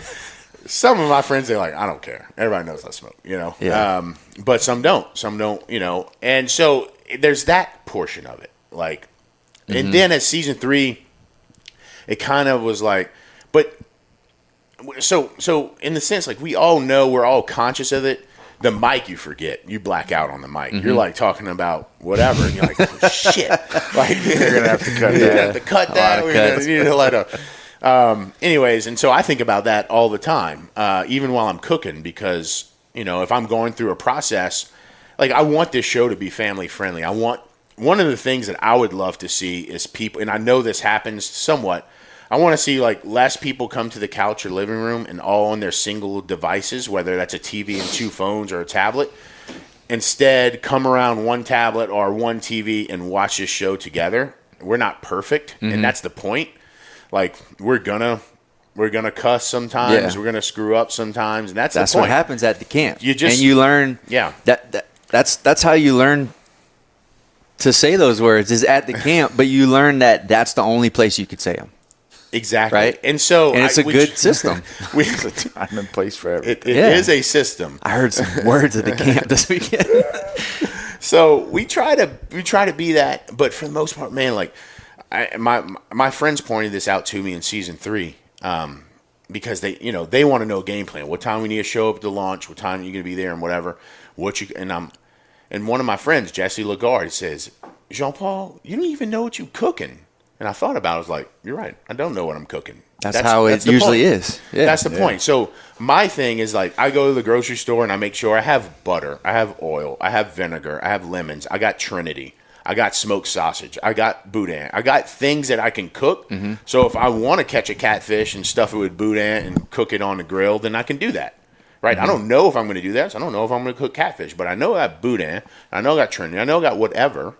Some of my friends, they're like, I don't care. Everybody knows I smoke, Yeah. But some don't. Some don't, And so there's that portion of it. Like, and then at season 3, it kind of was like, but so in the sense, like, we all know, we're all conscious of it, The mic you forget. You black out on the mic. You're like talking about whatever, and you're like, oh, shit. Like, You're gonna have to cut you're that. gonna have to cut that. We're gonna need to let anyways, and so I think about that all the time, even while I'm cooking, because if I'm going through a process, like I want this show to be family friendly. One of the things that I would love to see is people, and I know this happens somewhat. I want to see like less people come to the couch or living room and all on their single devices, whether that's a TV and 2 phones or a tablet. Instead, come around one tablet or one TV and watch this show together. We're not perfect, and that's the point. Like we're gonna cuss sometimes. We're gonna screw up sometimes, and that's the point. What happens at the camp. And you learn. Yeah. That's how you learn to say those words is at the camp, but you learn that that's the only place you could say them. Exactly. Right. And so it's a good system. It's a time and place for everything. It is a system. I heard some words at the camp this weekend. So we try to be that, but for the most part, man, like my friends pointed this out to me in season 3, because they want to know game plan. What time we need to show up to launch? What time you're going to be there and whatever. And one of my friends, Jesse Lagarde, says, Jean-Paul, you don't even know what you're cooking. And I thought about it. I was like, you're right. I don't know what I'm cooking. That's how it usually is. Yeah. That's the point. So my thing is like I go to the grocery store and I make sure I have butter, I have oil, I have vinegar, I have lemons, I got Trinity, I got smoked sausage, I got boudin, I got things that I can cook. So if I want to catch a catfish and stuff it with boudin and cook it on the grill, then I can do that. Right? I don't know if I'm going to do that. So I don't know if I'm going to cook catfish, but I know I got boudin, I know I got Trinity, I know I got whatever.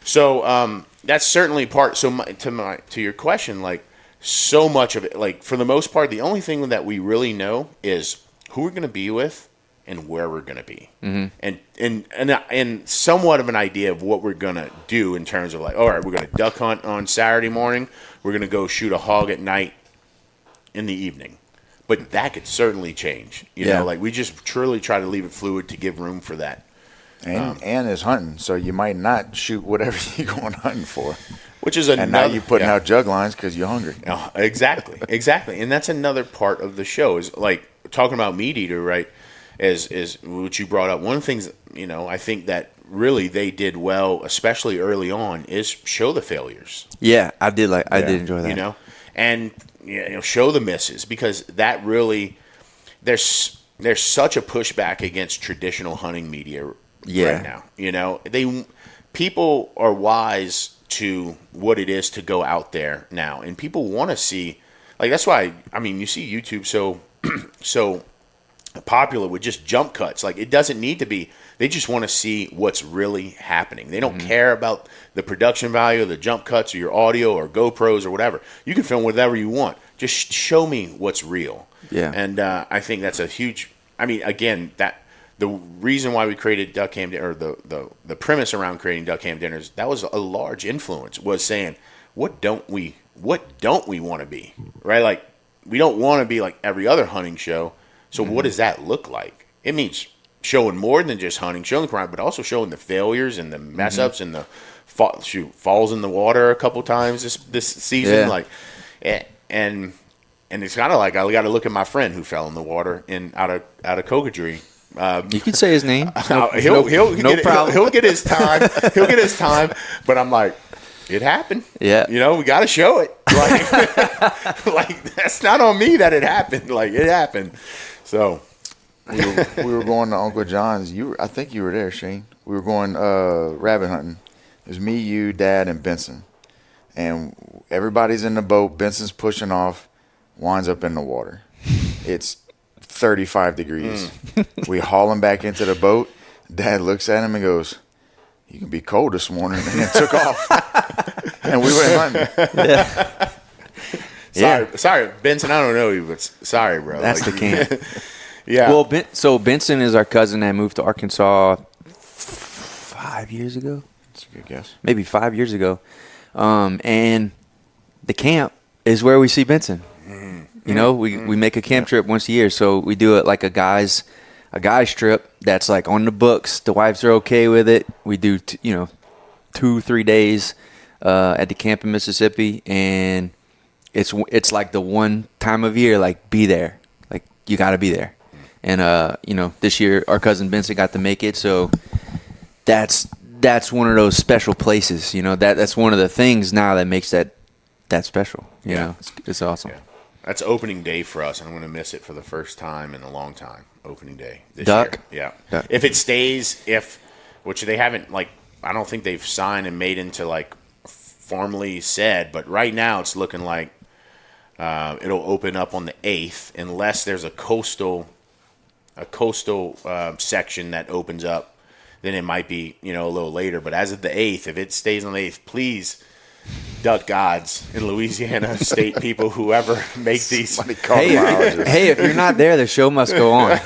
So that's certainly part. So to your question, like so much of it, like for the most part, the only thing that we really know is who we're going to be with and where we're going to be, and somewhat of an idea of what we're going to do in terms of like, all right, we're going to duck hunt on Saturday morning, we're going to go shoot a hog at night in the evening, but that could certainly change. You know, like we just truly try to leave it fluid to give room for that. And is hunting, so you might not shoot whatever you're going hunting for. Which is another. And now you're putting out jug lines because you're hungry. Oh, exactly. And that's another part of the show is like talking about Meat Eater, right? Is what you brought up. One of the things, I think that really they did well, especially early on, is show the failures. Yeah, I did enjoy that. And show the misses, because that really there's such a pushback against traditional hunting media. Right now, people are wise to what it is to go out there now, and people want to see, like that's why you see YouTube so popular with just jump cuts. Like it doesn't need to be. They just want to see what's really happening. They don't care about the production value of the jump cuts or your audio or GoPros or whatever. You can film whatever you want. Just show me what's real. Yeah, and I think that's a huge. Again, that. The reason why we created Duck Ham Dinner, or the premise around creating Duck Ham Dinners, that was a large influence, was saying, what don't we want to be, right? Like, we don't want to be like every other hunting show. So what does that look like? It means showing more than just hunting, showing the crime, but also showing the failures and the mess ups and the falls in the water a couple times this season. Yeah. Like, and it's kind of like I got to look at my friend who fell in the water out of cocodrie. You can say his name. He'll get his time. He'll get his time. But I'm like, it happened. Yeah. We got to show it. Like that's not on me that it happened. Like it happened. So we were going to Uncle John's. I think you were there, Shane. We were going rabbit hunting. It was me, you, Dad, and Benson. And everybody's in the boat. Benson's pushing off. Winds up in the water. It's 35 degrees. We haul him back into the boat. Dad looks at him and goes, "You can be cold this morning," and then took off. And we went hunting. Yeah. Sorry, Benson. I don't know you, but sorry, bro. That's the camp. Yeah. Well, so Benson is our cousin that moved to Arkansas 5 years ago. That's a good guess. Maybe 5 years ago. And the camp is where we see Benson. We make a camp trip once a year, so we do it like a guys trip that's like on the books. The wives are okay with it. We do 2-3 days at the camp in Mississippi, and it's like the one time of year, like be there, like you got to be there. And this year our cousin Vincent got to make it, so that's one of those special places. That's one of the things now that makes that special. You know, it's awesome. Yeah. That's opening day for us, and I'm going to miss it for the first time in a long time. Opening day this Duck? year. Yeah. Duck. If it stays, which they haven't, I don't think they've signed and made into formally said, but right now it's looking like it'll open up on the 8th unless there's a coastal section that opens up. Then it might be a little later. But as of the 8th, if it stays on the 8th, please, duck gods in Louisiana, state people, whoever make these. Hey, if you're not there, the show must go on.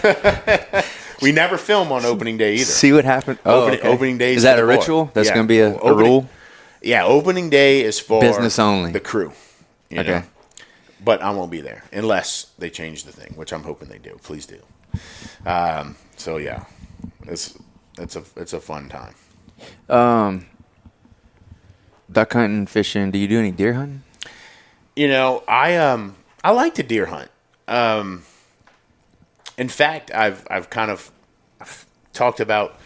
We never film on opening day either. See what happened? Opening day is that a ritual? That's going to be a rule? Yeah, opening day is for business only. The crew. You know? But I won't be there unless they change the thing, which I'm hoping they do. Please do. So yeah, it's a fun time. Duck hunting, fishing. Do you do any deer hunting? I like to deer hunt. In fact, I've kind of talked about,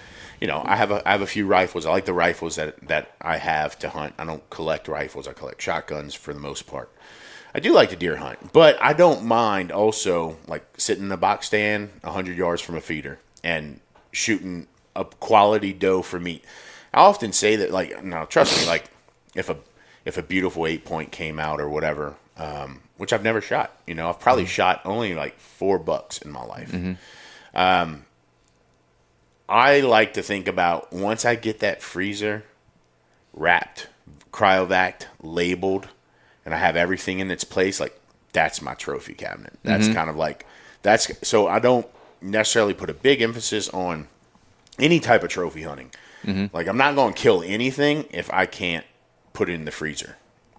I have a few rifles. I like the rifles that I have to hunt. I don't collect rifles. I collect shotguns for the most part. I do like to deer hunt, but I don't mind also sitting in a box stand 100 yards from a feeder and shooting a quality doe for meat. I often say that now trust me, if a beautiful 8-point came out or whatever, which I've never shot. I've probably shot only 4 bucks in my life. Mm-hmm. I like to think about once I get that freezer wrapped, cryovac, labeled, and I have everything in its place, that's my trophy cabinet. That's kind of so I don't necessarily put a big emphasis on any type of trophy hunting. Mm-hmm. I'm not going to kill anything if I can't put it in the freezer.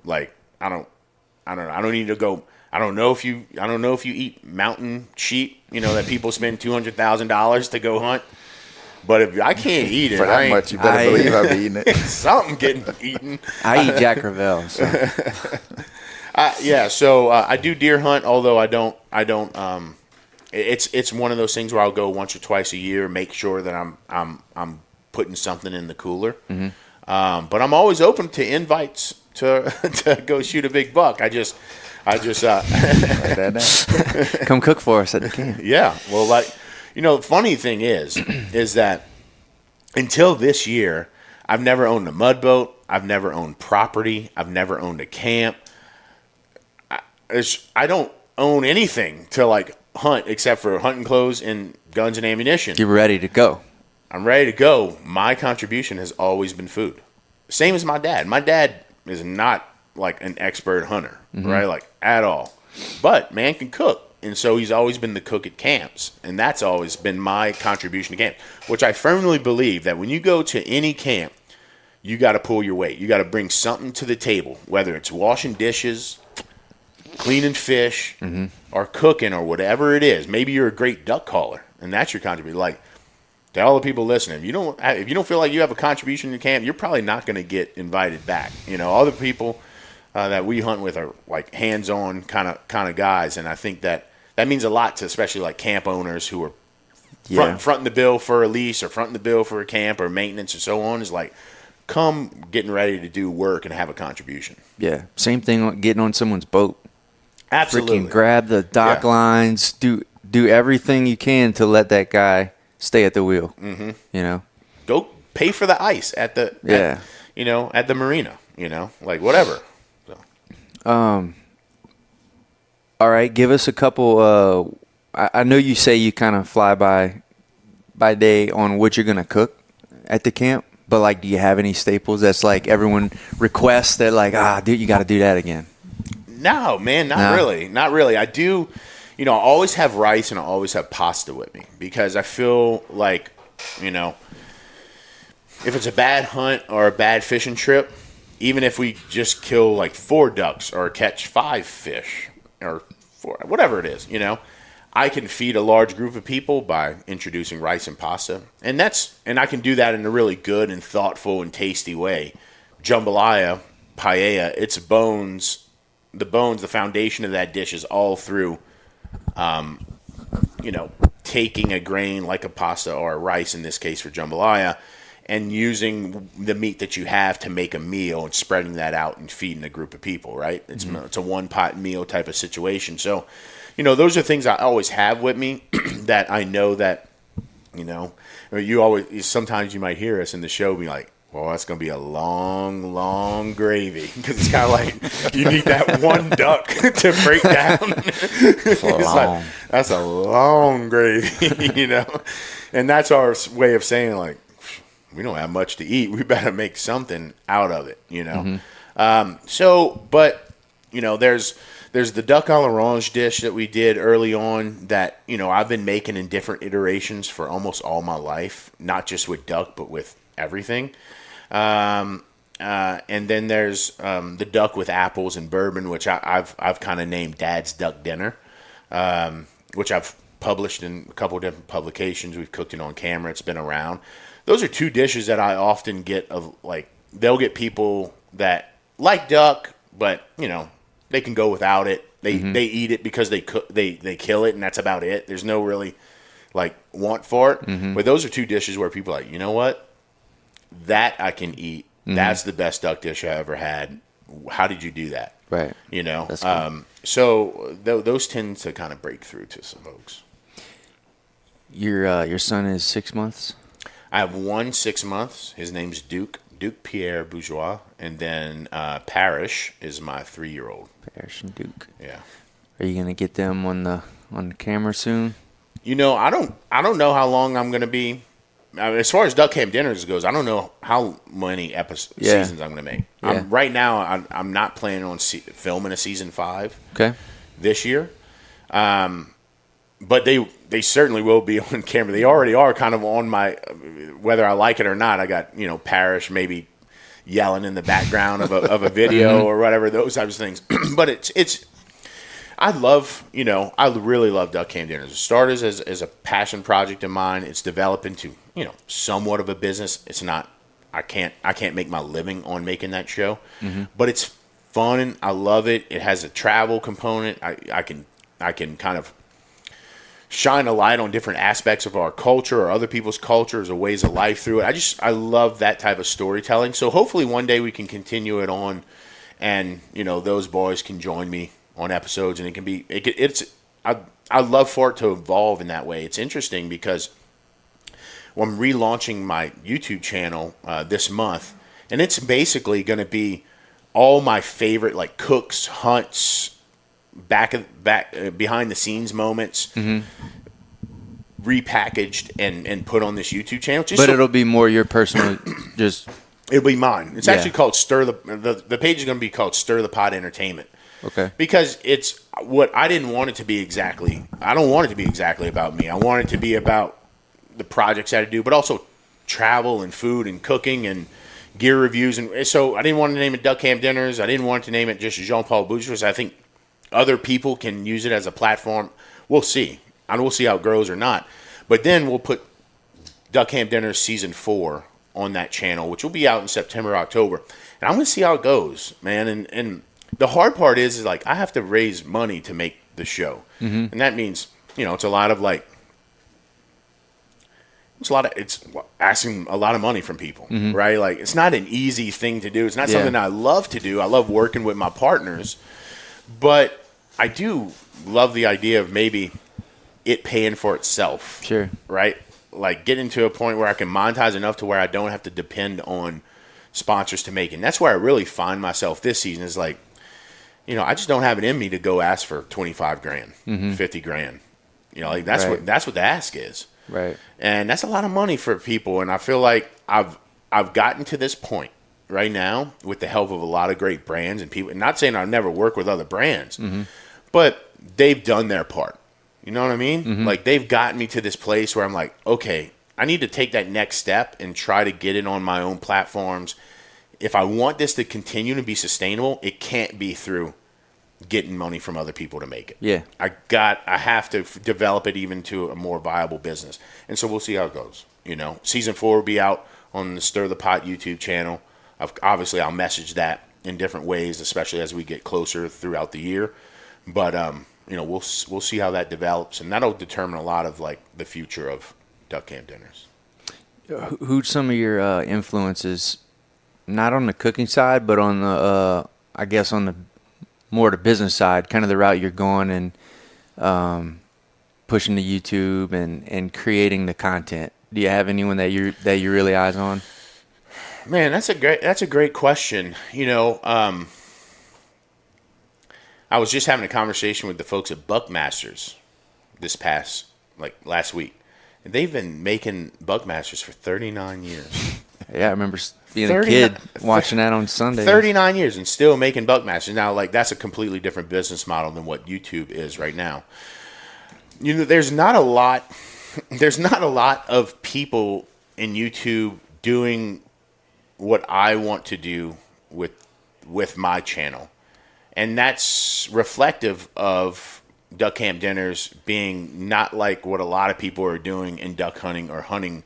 I don't need to go. I don't know if you eat mountain sheep, that people spend $200,000 to go hunt. But if I can't eat it, for that much, you better believe I'll be eating it. Something getting eaten. I eat Jack Ravel. So. So I do deer hunt, although I don't. It's one of those things where I'll go once or twice a year, make sure that I'm putting something in the cooler. Mm-hmm. But I'm always open to invites to go shoot a big buck. I just come cook for us at the camp. Yeah, well, the funny thing is that until this year, I've never owned a mud boat. I've never owned property. I've never owned a camp. I don't own anything to hunt except for hunting clothes and guns and ammunition. You're ready to go. I'm ready to go. My contribution has always been food. Same as my dad. My dad is not an expert hunter, mm-hmm. right? At all. But man can cook. And so he's always been the cook at camps. And that's always been my contribution to camp, which I firmly believe that when you go to any camp, you got to pull your weight. You got to bring something to the table, whether it's washing dishes, cleaning fish, mm-hmm. or cooking or whatever it is. Maybe you're a great duck caller, and that's your contribution. To all the people listening, if you don't feel like you have a contribution to camp, you're probably not going to get invited back. All the people that we hunt with are hands-on kind of guys, and I think that means a lot to especially camp owners who are fronting the bill for a lease or fronting the bill for a camp or maintenance or so on. Is come getting ready to do work and have a contribution. Yeah, same thing getting on someone's boat. Absolutely, freaking grab the dock lines, do everything you can to let that guy stay at the wheel. Mm-hmm. Go pay for the ice at the at the marina. Whatever. So. All right, give us a couple. I know you say you kind of fly by day on what you're gonna cook at the camp, but do you have any staples that's everyone requests that dude, you got to do that again? No, man, not really. I do. I always have rice and I always have pasta with me because I feel if it's a bad hunt or a bad fishing trip, even if we just kill 4 ducks or catch 5 fish or 4, whatever it is, I can feed a large group of people by introducing rice and pasta. And I can do that in a really good and thoughtful and tasty way. Jambalaya, paella, its bones, the foundation of that dish is all through, taking a grain like a pasta or a rice, in this case for jambalaya, and using the meat that you have to make a meal and spreading that out and feeding a group of people, right? It's a one-pot meal type of situation. So, those are things I always have with me that I know that, sometimes you might hear us in the show be like, well, that's going to be a long, long gravy, because it's kind of like you need that one duck to break down. It's like, that's a long gravy, And that's our way of saying, like, we don't have much to eat. We better make something out of it, There's the duck à l'orange dish that we did early on that, I've been making in different iterations for almost all my life, not just with duck, but with everything. And then there's the duck with apples and bourbon, which I've kind of named Dad's Duck Dinner, which I've published in a couple of different publications. We've cooked it on camera. It's been around. Those are two dishes that I often get they'll get people that like duck, but they can go without it. They eat it because they kill it, and that's about it. There's no really want for it. But those are two dishes where people are like, you know what? That I can eat. That's the best duck dish I ever had. How did you do that? Right. That's cool. So those tend to kind of break through to some folks. Your son is 6 months? I have one 6 months. His name's Duke Pierre Bourgeois, and then Parrish is my 3-year-old. Parrish and Duke. Yeah. Are you gonna get them on the camera soon? I don't know how long I'm gonna be. As far as Duck Camp Dinners goes, I don't know how many seasons I'm gonna make. Yeah. Right now, I'm not planning on filming a season 5. Okay. This year. But they certainly will be on camera. They already are kind of on my, whether I like it or not. I got, Parrish maybe yelling in the background of a video or whatever, those types of things. But I really love Duck Camp Dinners. It started as a passion project of mine. It's developed into, somewhat of a business. It's not, I can't make my living on making that show, but it's fun. I love it. It has a travel component. I can kind of shine a light on different aspects of our culture or other people's cultures or ways of life through it. I love that type of storytelling. So hopefully one day we can continue it on, and those boys can join me on episodes, and I'd love for it to evolve in that way. It's interesting because I'm relaunching my YouTube channel this month, and it's basically going to be all my favorite cooks, hunts, back behind the scenes moments, repackaged and put on this YouTube channel. It'll be more your personal, it'll be mine. It's actually called the page is going to be called Stir the Pot Entertainment. Okay. Because it's what I didn't want it to be exactly. I don't want it to be exactly about me. I want it to be about the projects I do, but also travel and food and cooking and gear reviews. And so I didn't want to name it Duck Camp Dinners. I didn't want to name it just Jean-Paul Bourgeois. I think other people can use it as a platform. We'll see. And we'll see how it grows or not. But then we'll put Duck Camp Dinners Season 4 on that channel, which will be out in September, October. And I'm going to see how it goes, man. And the hard part is I have to raise money to make the show. And that means, it's a lot of it's asking a lot of money from people, right? It's not an easy thing to do. It's not something I love to do. I love working with my partners, but I do love the idea of maybe it paying for itself. Sure. Right? Getting to a point where I can monetize enough to where I don't have to depend on sponsors to make it. And that's where I really find myself this season is I just don't have it in me to go ask for 25 grand, 50 grand. That's what the ask is. Right. And that's a lot of money for people. And I feel like I've gotten to this point right now with the help of a lot of great brands and people. And not saying I'll never work with other brands, but they've done their part. You know what I mean? They've gotten me to this place where I'm like, okay, I need to take that next step and try to get it on my own platforms. If I want this to continue to be sustainable, it can't be through getting money from other people to make it. Yeah. I have to develop it even to a more viable business. And so we'll see how it goes. Season 4 will be out on the Stir the Pot YouTube channel. Obviously, I'll message that in different ways, especially as we get closer throughout the year. But we'll see how that develops, and that'll determine a lot of like the future of duck camp dinners. Who's some of your influences, not on the cooking side, but on the, I guess on the more the business side, kind of the route you're going and pushing the YouTube and creating the content? Do you have anyone that you really eyes on? Man, that's a great question. I was just having a conversation with the folks at Buckmasters last week. And they've been making Buckmasters for 39 years. Yeah, I remember being a kid watching that on Sunday. 39 years and still making Buckmasters. Now, like, that's a completely different business model than what YouTube is right now. There's not a lot of people in YouTube doing what I want to do with my channel. And that's reflective of duck camp dinners being not like what a lot of people are doing in duck hunting or hunting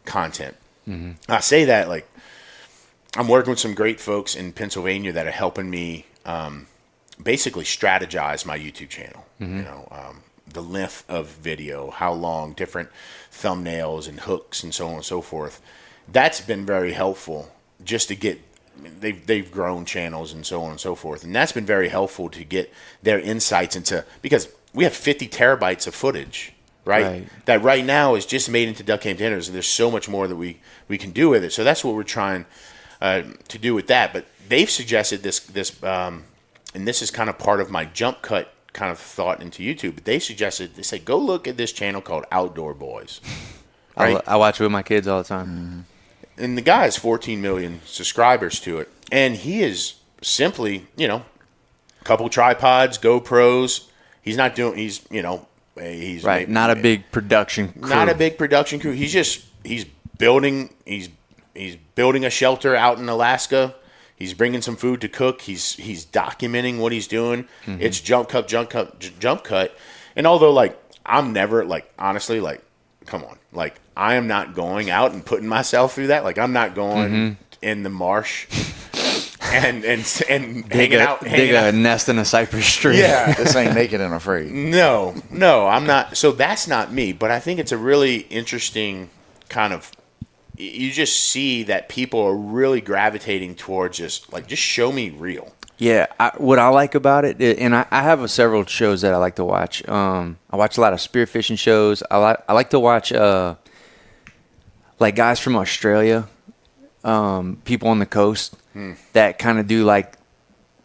content. Mm-hmm. I say that like I'm working with some great folks in Pennsylvania that are helping me basically strategize my YouTube channel. Mm-hmm. The length of video, how long, different thumbnails and hooks and so on and so forth. That's been very helpful just to get. They've grown channels and so on and so forth, and that's been very helpful to get their insights into, because we have 50 terabytes of footage, right? That right now is just made into duck camp dinners, and there's so much more that we can do with it. So that's what we're trying to do with that. But they've suggested this, and this is kind of part of my jump cut kind of thought into YouTube. But they said, go look at this channel called Outdoor Boys. Right? I watch it with my kids all the time. Mm-hmm. And the guy has 14 million subscribers to it. And he is simply, a couple tripods, GoPros. He's not doing, he's right. Not a big production crew. Not a big production crew. He's building a shelter out in Alaska. He's bringing some food to cook. He's documenting what he's doing. Mm-hmm. It's jump cut. And although like, I'm never like, honestly, like, come on, like, I am not going out and putting myself through that. Like, I'm not going in the marsh and hanging out. Dig a nest in a cypress tree. Yeah. This ain't Naked and Afraid. No, I'm not. So that's not me. But I think it's a really interesting kind of, you just see that people are really gravitating towards just show me real. Yeah, what I like about it, and I have several shows that I like to watch. I watch a lot of spearfishing shows. I like to watch like guys from Australia, people on the coast that kind of do like,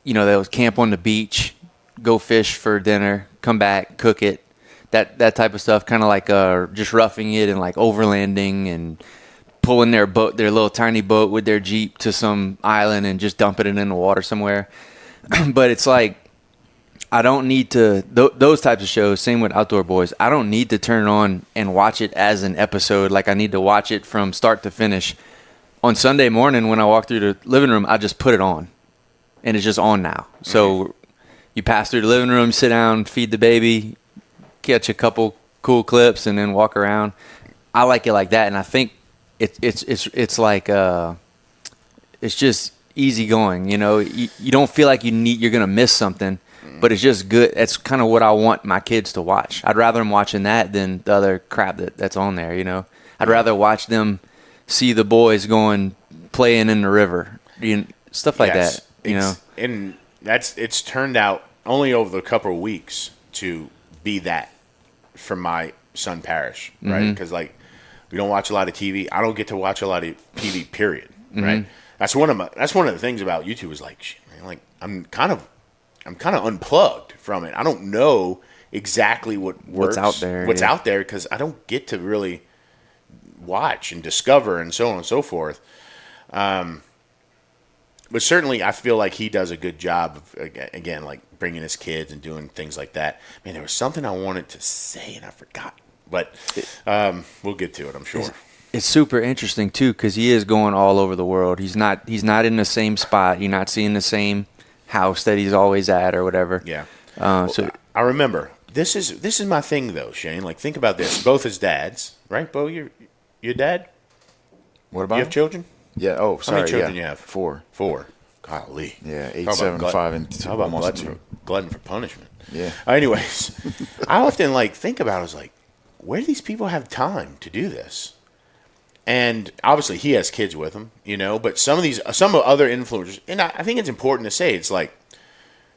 they'll camp on the beach, go fish for dinner, come back, cook it, that type of stuff. Kind of like just roughing it and like overlanding and pulling their little tiny boat with their Jeep to some island and just dumping it in the water somewhere. But it's like, I don't need to, those types of shows, same with Outdoor Boys, I don't need to turn on and watch it as an episode. Like, I need to watch it from start to finish. On Sunday morning when I walk through the living room, I just put it on. And it's just on now. So you pass through the living room, sit down, feed the baby, catch a couple cool clips, and then walk around. I like it like that, and I think it's like it's just easy going. You don't feel like you're gonna miss something, but it's just good. That's kind of what I want my kids to watch. I'd rather them watching that than the other crap that's on there. I'd rather watch them see the boys playing in the river, stuff like that. And it's turned out only over a couple of weeks to be that for my son Parrish, right? Because we don't watch a lot of TV. I don't get to watch a lot of TV, period. Right? That's one of the things about YouTube is like, shit, man, like I'm kind of unplugged from it. I don't know exactly what's out there. Out there because I don't get to really watch and discover and so on and so forth. But certainly I feel like he does a good job of, again, like bringing his kids and doing things like that. Man, there was something I wanted to say and I forgot. But we'll get to it, I'm sure. It's super interesting too because he is going all over the world. He's not in the same spot. You're not seeing the same house that he's always at or whatever. Yeah. So I remember this is my thing though, Shane. Like think about this. Both his dads, right? Bo, your dad? What about you have children? Yeah. Oh, sorry. How many children you have? Four. Golly. Yeah, 8, 7, 5, and 2. How about almost butt 2. glutton for punishment. Yeah. Anyways, I often think about it, I was like, where do these people have time to do this? And obviously he has kids with him, but some of other influencers, and I think it's important to say, it's like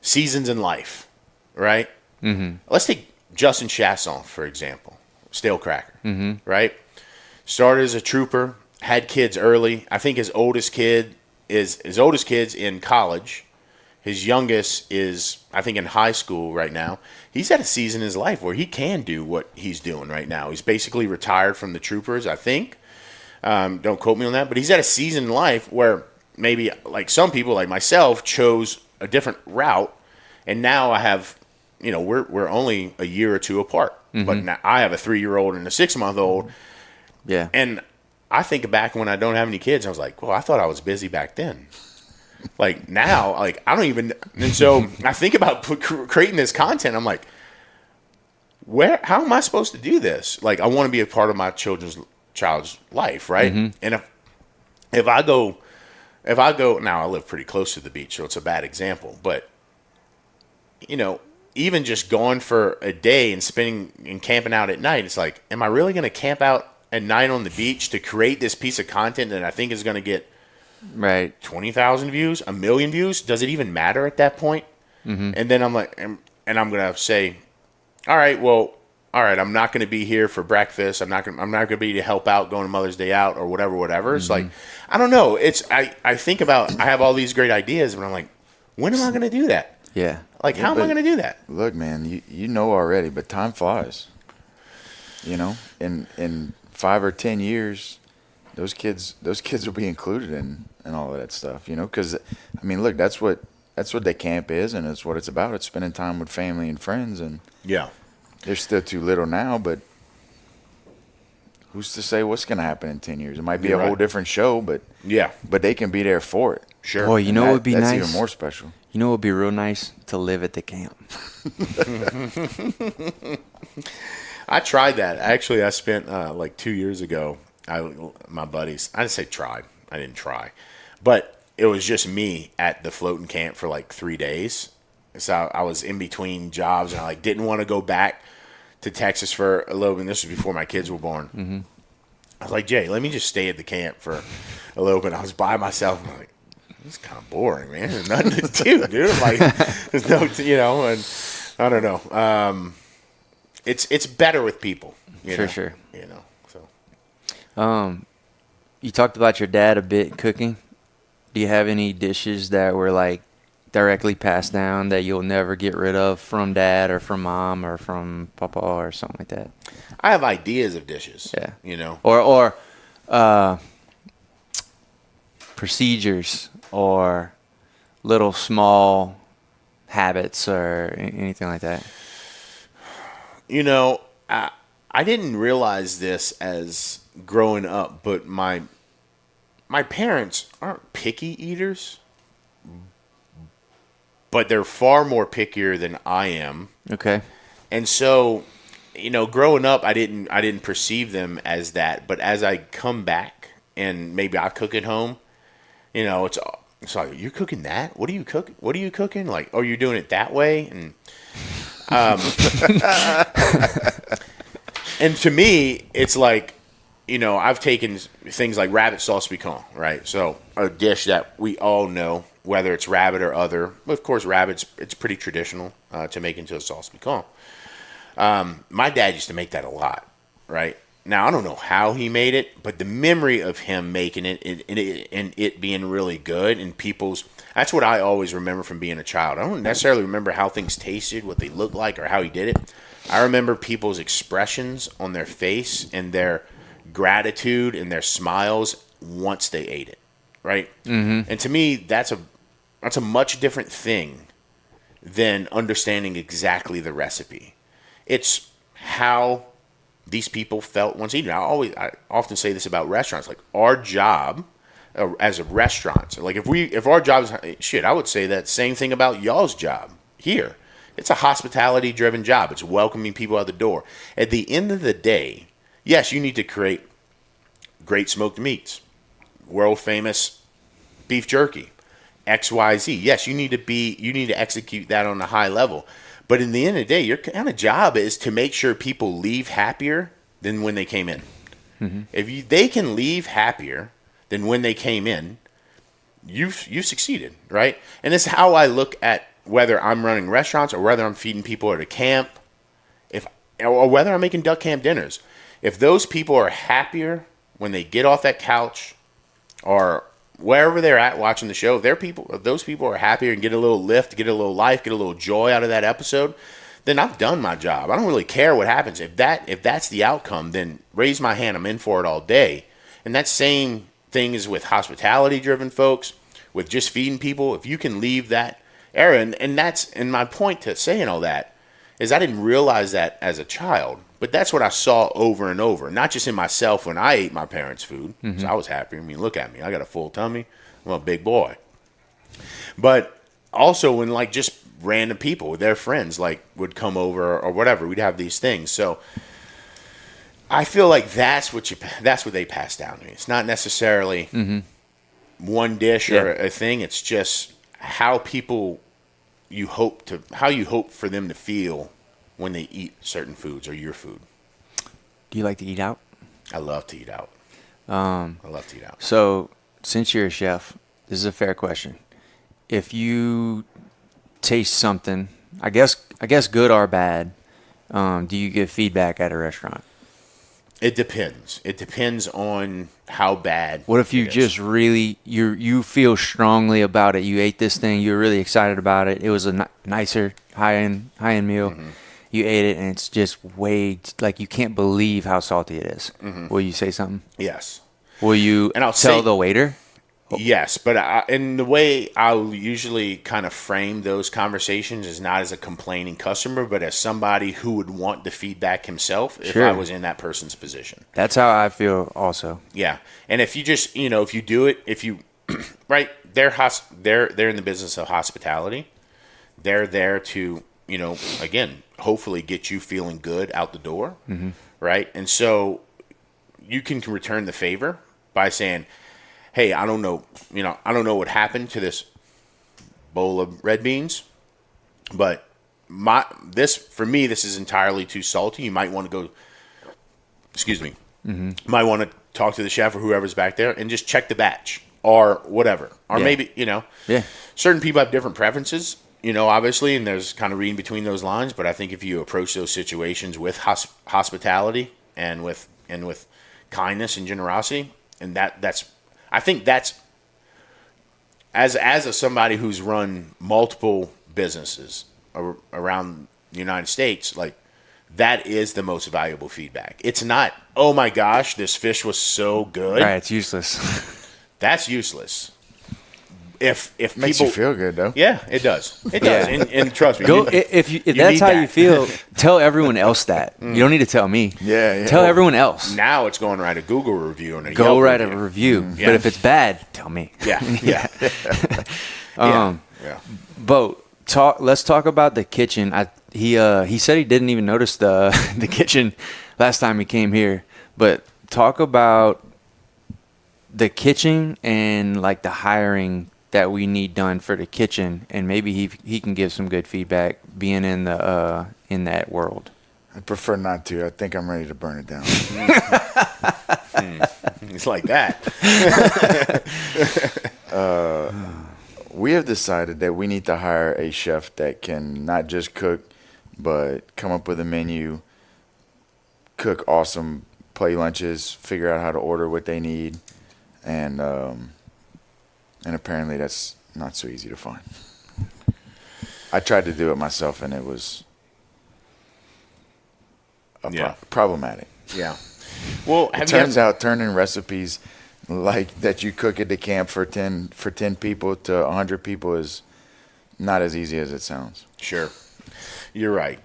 seasons in life, right? Mm-hmm. Let's take Justin Chasson, for example, stale cracker, right? Started as a trooper, had kids early. I think his oldest kid's in college. His youngest is, I think, in high school right now. He's at a season in his life where he can do what he's doing right now. He's basically retired from the troopers, I think. Don't quote me on that. But he's at a season in life where maybe some people like myself chose a different route. And now I have, we're only a year or two apart. Mm-hmm. But now I have a 3-year-old and a 6-month-old. Yeah. And I think back when I don't have any kids, I was like, well, I thought I was busy back then. Now, I don't even, and so I think about creating this content. I'm like, how am I supposed to do this? I want to be a part of my child's life, right? Mm-hmm. And if I go, now I live pretty close to the beach, so it's a bad example, but even just going for a day and spending and camping out at night, it's like, am I really going to camp out at night on the beach to create this piece of content that I think is going to get 20,000 views, 1 million views? Does it even matter at that point? Mm-hmm. And then I'm like, and I'm going to say, all right, I'm not going to be here for breakfast. I'm not going to be to help out going to Mother's Day out or whatever. Mm-hmm. It's like, I don't know. I think about, I have all these great ideas, but I'm like, when am I going to do that? Yeah. How am I going to do that? Look, man, you know already, but time flies. In 5 or 10 years, those kids will be included in all of that stuff, because look, that's what the camp is, and it's what it's about. It's spending time with family and friends, and yeah, they're still too little now, but who's to say what's going to happen in 10 years? It might be a whole different show, but yeah, but they can be there for it. Sure. Boy, what would be that's nice? Even more special. What would be real nice? To live at the camp. I tried that. Actually, I spent 2 years ago. My buddies. I didn't say tried. I didn't try, but it was just me at the floating camp for 3 days. So I was in between jobs, and I didn't want to go back to Texas for a little bit. And this was before my kids were born. Mm-hmm. I was like, Jay, let me just stay at the camp for a little bit. I was by myself. I'm like, this is kind of boring, man. There's nothing to do, dude. I'm like, there's no, and I don't know. It's better with people. For sure. So. You talked about your dad a bit cooking. Do you have any dishes that were directly passed down that you'll never get rid of from dad or from mom or from papa or something like that? I have ideas of dishes. Yeah. Or procedures or little small habits or anything like that. I didn't realize this as growing up, but my parents aren't picky eaters, but they're far more pickier than I am. Okay. And so, growing up, I didn't perceive them as that, but as I come back and maybe I cook at home, it's like, you're cooking that? What are you cooking? What are you cooking? Oh, you're doing it that way? And and to me, it's I've taken things like rabbit sauce piquant, right? So a dish that we all know, whether it's rabbit or other. Of course, rabbit's it's pretty traditional to make into a sauce piquant. My dad used to make that a lot, right? Now, I don't know how he made it, but the memory of him making it and it being really good and that's what I always remember from being a child. I don't necessarily remember how things tasted, what they looked like, or how he did it. I remember people's expressions on their face and their gratitude and their smiles once they ate it, right? Mm-hmm. And to me, that's a much different thing than understanding exactly the recipe. It's how these people felt once eating. I often say this about restaurants. Our job as a restaurant, so if our job is I would say that same thing about y'all's job here. It's a hospitality-driven job. It's welcoming people out the door. At the end of the day, yes, you need to create great smoked meats, world-famous beef jerky. XYZ. Yes, you need to execute that on a high level. But in the end of the day, your kind of job is to make sure people leave happier than when they came in. Mm-hmm. If they can leave happier than when they came in, you've succeeded, right? And it's how I look at whether I'm running restaurants or whether I'm feeding people at a camp, or whether I'm making duck camp dinners. If those people are happier when they get off that couch or wherever they're at watching the show, if those people are happier and get a little lift, get a little life, get a little joy out of that episode, then I've done my job. I don't really care what happens. If that's the outcome, then raise my hand. I'm in for it all day. And that same thing is with hospitality-driven folks, with just feeding people. If you can leave that era, and my point to saying all that is I didn't realize that as a child, but that's what I saw over and over, not just in myself when I ate my parents' food. Mm-hmm. So I was happy. I mean, look at me. I got a full tummy. I'm a big boy. But also when like just random people, their friends, like would come over or whatever, we'd have these things. So I feel like that's what they pass down to me. It's not necessarily one dish or a thing. It's just how you hope for them to feel when they eat certain foods or your food. Do you like to eat out? I love to eat out. I love to eat out. So, since you're a chef, this is a fair question. If you taste something, I guess good or bad, do you give feedback at a restaurant? It depends. It depends on how bad. What if you just really you feel strongly about it? You ate this thing, you're really excited about it. It was a nicer high end meal. Mm-hmm. You ate it, and it's just way like you can't believe how salty it is. Mm-hmm. Will you say something? Yes. Will you And I'll tell say, the waiter? Yes, but in the way I'll usually kind of frame those conversations is not as a complaining customer, but as somebody who would want the feedback himself if I was in that person's position. That's how I feel also. Yeah. And if you just, if you do it, right, they're in the business of hospitality. They're there to, again, hopefully get you feeling good out the door, right? And so you can return the favor by saying, hey, I don't know what happened to this bowl of red beans, but for me, this is entirely too salty. You might want to go, might want to talk to the chef or whoever's back there and just check the batch or whatever. Or maybe, certain people have different preferences, obviously, and there's kind of reading between those lines. But I think if you approach those situations with hospitality and with kindness and generosity, and I think that's as somebody who's run multiple businesses around the United States, like that is the most valuable feedback. It's not, oh my gosh, this fish was so good. Right, it's useless. That's useless. If makes people you feel good though. Yeah, it does. It does. And trust me. If that's how you feel, tell everyone else that. You don't need to tell me. Yeah. Tell everyone else. Now it's going to write a Google review and a Go Yelp write review. a review. Yeah. But if it's bad, tell me. Yeah. Bo, let's talk about the kitchen. He said he didn't even notice the kitchen last time he came here. But talk about the kitchen and like the hiring that we need done for the kitchen, and maybe he can give some good feedback being in that world. I prefer not to. I think I'm ready to burn it down. It's like that. We have decided that we need to hire a chef that can not just cook, but come up with a menu, cook awesome play lunches, figure out how to order what they need, and apparently that's not so easy to find. I tried to do it myself, and it was problematic. Yeah. Well, it turns out turning recipes like that you cook at the camp for 10 people to 100 people is not as easy as it sounds. Sure. You're right.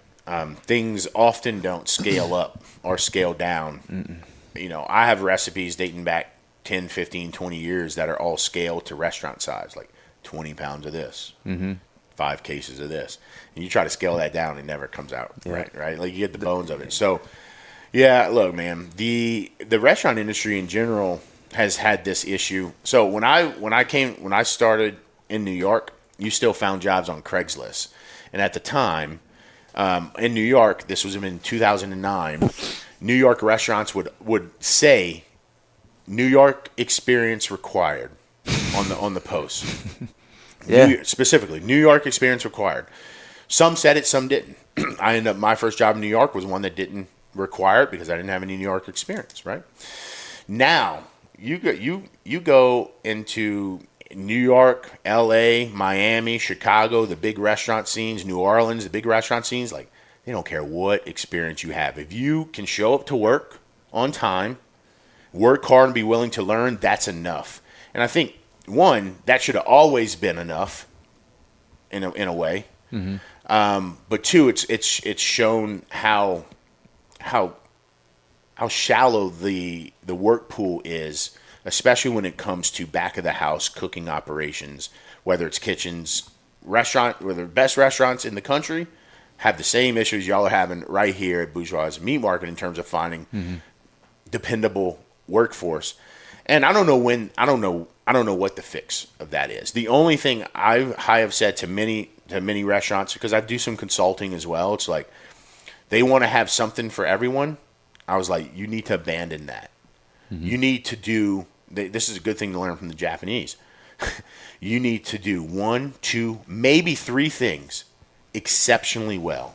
Things often don't scale up or scale down. I have recipes dating back 10, 15, 20 years that are all scaled to restaurant size, like 20 pounds of this, 5 cases of this. And you try to scale that down, it never comes out, right? Like you get the bones of it. So, yeah, look, man, the restaurant industry in general has had this issue. So when I started in New York, you still found jobs on Craigslist. And at the time, in New York, this was in 2009, New York restaurants would say New York experience required on the post. Yeah. Specifically, New York experience required. Some said it, some didn't. I ended up, my first job in New York was one that didn't require it because I didn't have any New York experience, right? Now, you go into New York, LA, Miami, Chicago, the big restaurant scenes, New Orleans, the big restaurant scenes, like, they don't care what experience you have. If you can show up to work on time, work hard and be willing to learn, that's enough. And I think, one, that should have always been enough in a way. But two, it's shown how shallow the work pool is, especially when it comes to back of the house cooking operations, whether it's kitchens, whether the best restaurants in the country have the same issues y'all are having right here at Bourgeois Meat Market in terms of finding dependable workforce. And I don't know what the fix of that is. The only thing I have said to many restaurants, because I do some consulting as well, it's like they want to have something for everyone. I was like, you need to abandon that. You need to do, this is a good thing to learn from the Japanese. You need to do 1, 2, maybe 3 things exceptionally well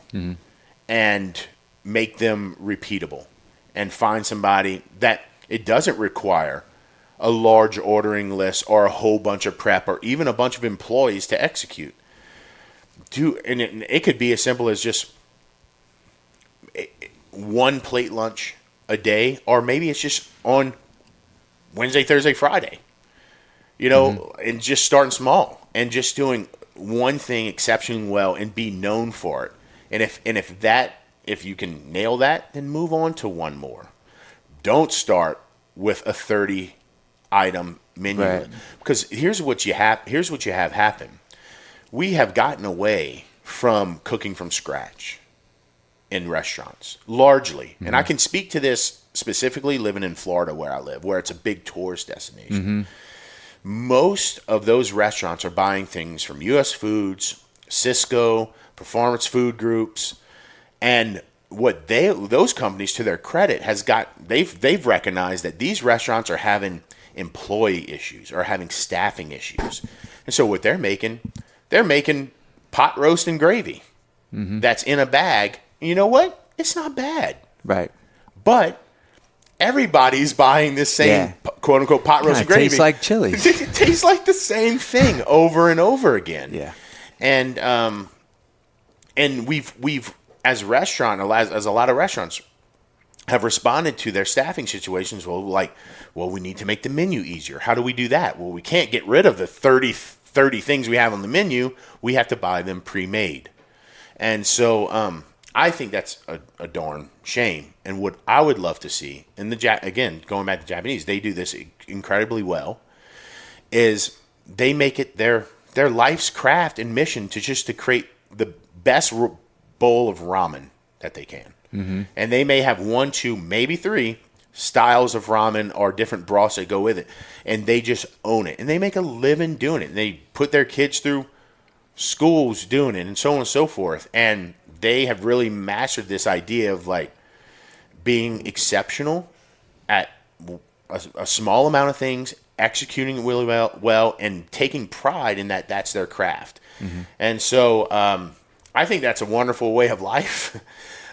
and make them repeatable, and find somebody that it doesn't require a large ordering list or a whole bunch of prep or even a bunch of employees to execute. And it could be as simple as just 1 plate lunch a day, or maybe it's just on Wednesday, Thursday, Friday, and just starting small and just doing one thing exceptionally well and be known for it. And if you can nail that, then move on to one more. Don't start with a 30 item menu, right? Because here's what you have happen. We have gotten away from cooking from scratch in restaurants largely. And I can speak to this specifically living in Florida where I live, where it's a big tourist destination. Most of those restaurants are buying things from US Foods, Cisco, Performance Food Groups, and what those companies, to their credit, they've recognized that these restaurants are having employee issues or having staffing issues. And so what they're making pot roast and gravy that's in a bag. And you know what? It's not bad. Right. But everybody's buying this same quote unquote pot roast and gravy. It tastes like Chili's. It tastes like the same thing over and over again. Yeah. And we've as a lot of restaurants have responded to their staffing situations. Well, we need to make the menu easier. How do we do that? Well, we can't get rid of the 30 things we have on the menu. We have to buy them pre-made. And so I think that's a darn shame. And what I would love to see, and again, going back to the Japanese, they do this incredibly well, is they make it their life's craft and mission to create the best bowl of ramen that they can. And they may have 1, 2, maybe 3 styles of ramen or different broths that go with it. And they just own it. And they make a living doing it. And they put their kids through schools doing it and so on and so forth. And they have really mastered this idea of being exceptional at a small amount of things, executing it really well, and taking pride in that that's their craft. And so I think that's a wonderful way of life.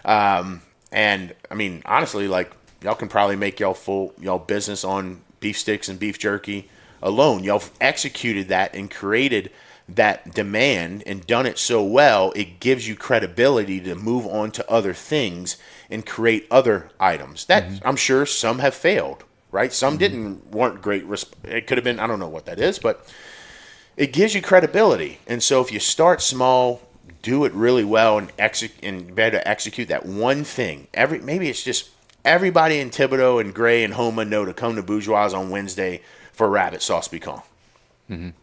And I mean, honestly, y'all can probably make y'all business on beef sticks and beef jerky alone. Y'all executed that and created that demand and done it so well, it gives you credibility to move on to other things and create other items that I'm sure some have failed, right? Some weren't great. It could have been, I don't know what that is, but it gives you credibility. And so if you start small, do it really well, and better execute that one thing. Maybe it's just everybody in Thibodeau and Gray and Homa know to come to Bourgeois on Wednesday for rabbit sauce pecan. And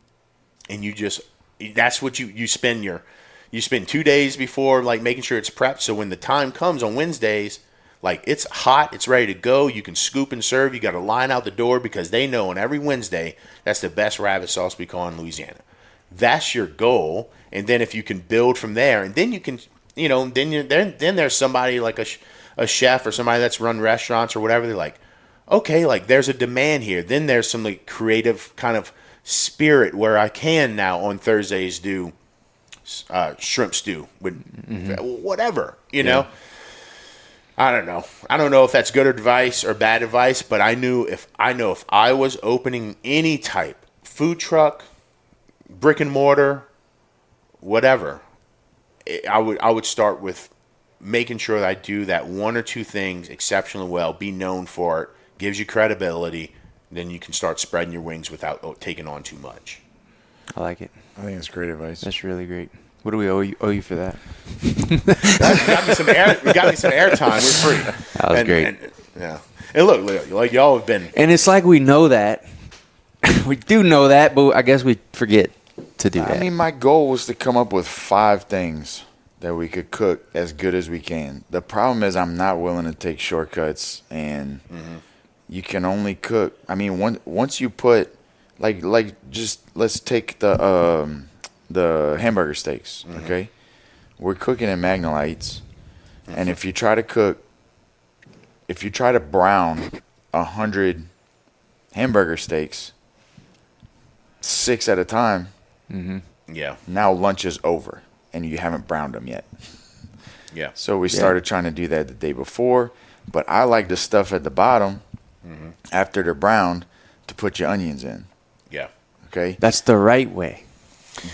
that's what you spend 2 days before, making sure it's prepped. So when the time comes on Wednesdays, it's hot, it's ready to go. You can scoop and serve. You got to line out the door because they know on every Wednesday that's the best rabbit sauce pecan in Louisiana. that's your goal. And then if you can build from there, and then you can, then there's somebody like a chef or somebody that's run restaurants or whatever. They're like, okay, like there's a demand here. Then there's some like creative kind of spirit where I can now on Thursdays do shrimp stew with whatever, you know. I don't know. I don't know if that's good advice or bad advice, but I know if I was opening any type food truck, brick and mortar, whatever, I would start with making sure that I do that one or two things exceptionally well, be known for it, gives you credibility, then you can start spreading your wings without taking on too much. I like it. I think it's great advice. That's really great. What do we owe you for that? got me some airtime. We're free. That was great. And look, like y'all have been. And it's like we know that. We do know that, but I guess we forget to do that. I mean, my goal was to come up with 5 things that we could cook as good as we can. The problem is I'm not willing to take shortcuts, and you can only cook. I mean, once you put like just let's take the hamburger steaks. Okay, we're cooking in Magnolites, and if you try to brown 100 hamburger steaks 6 at a time, now lunch is over and you haven't browned them yet. So we started trying to do that the day before, but I like the stuff at the bottom after they're browned to put your onions in. Okay, that's the right way.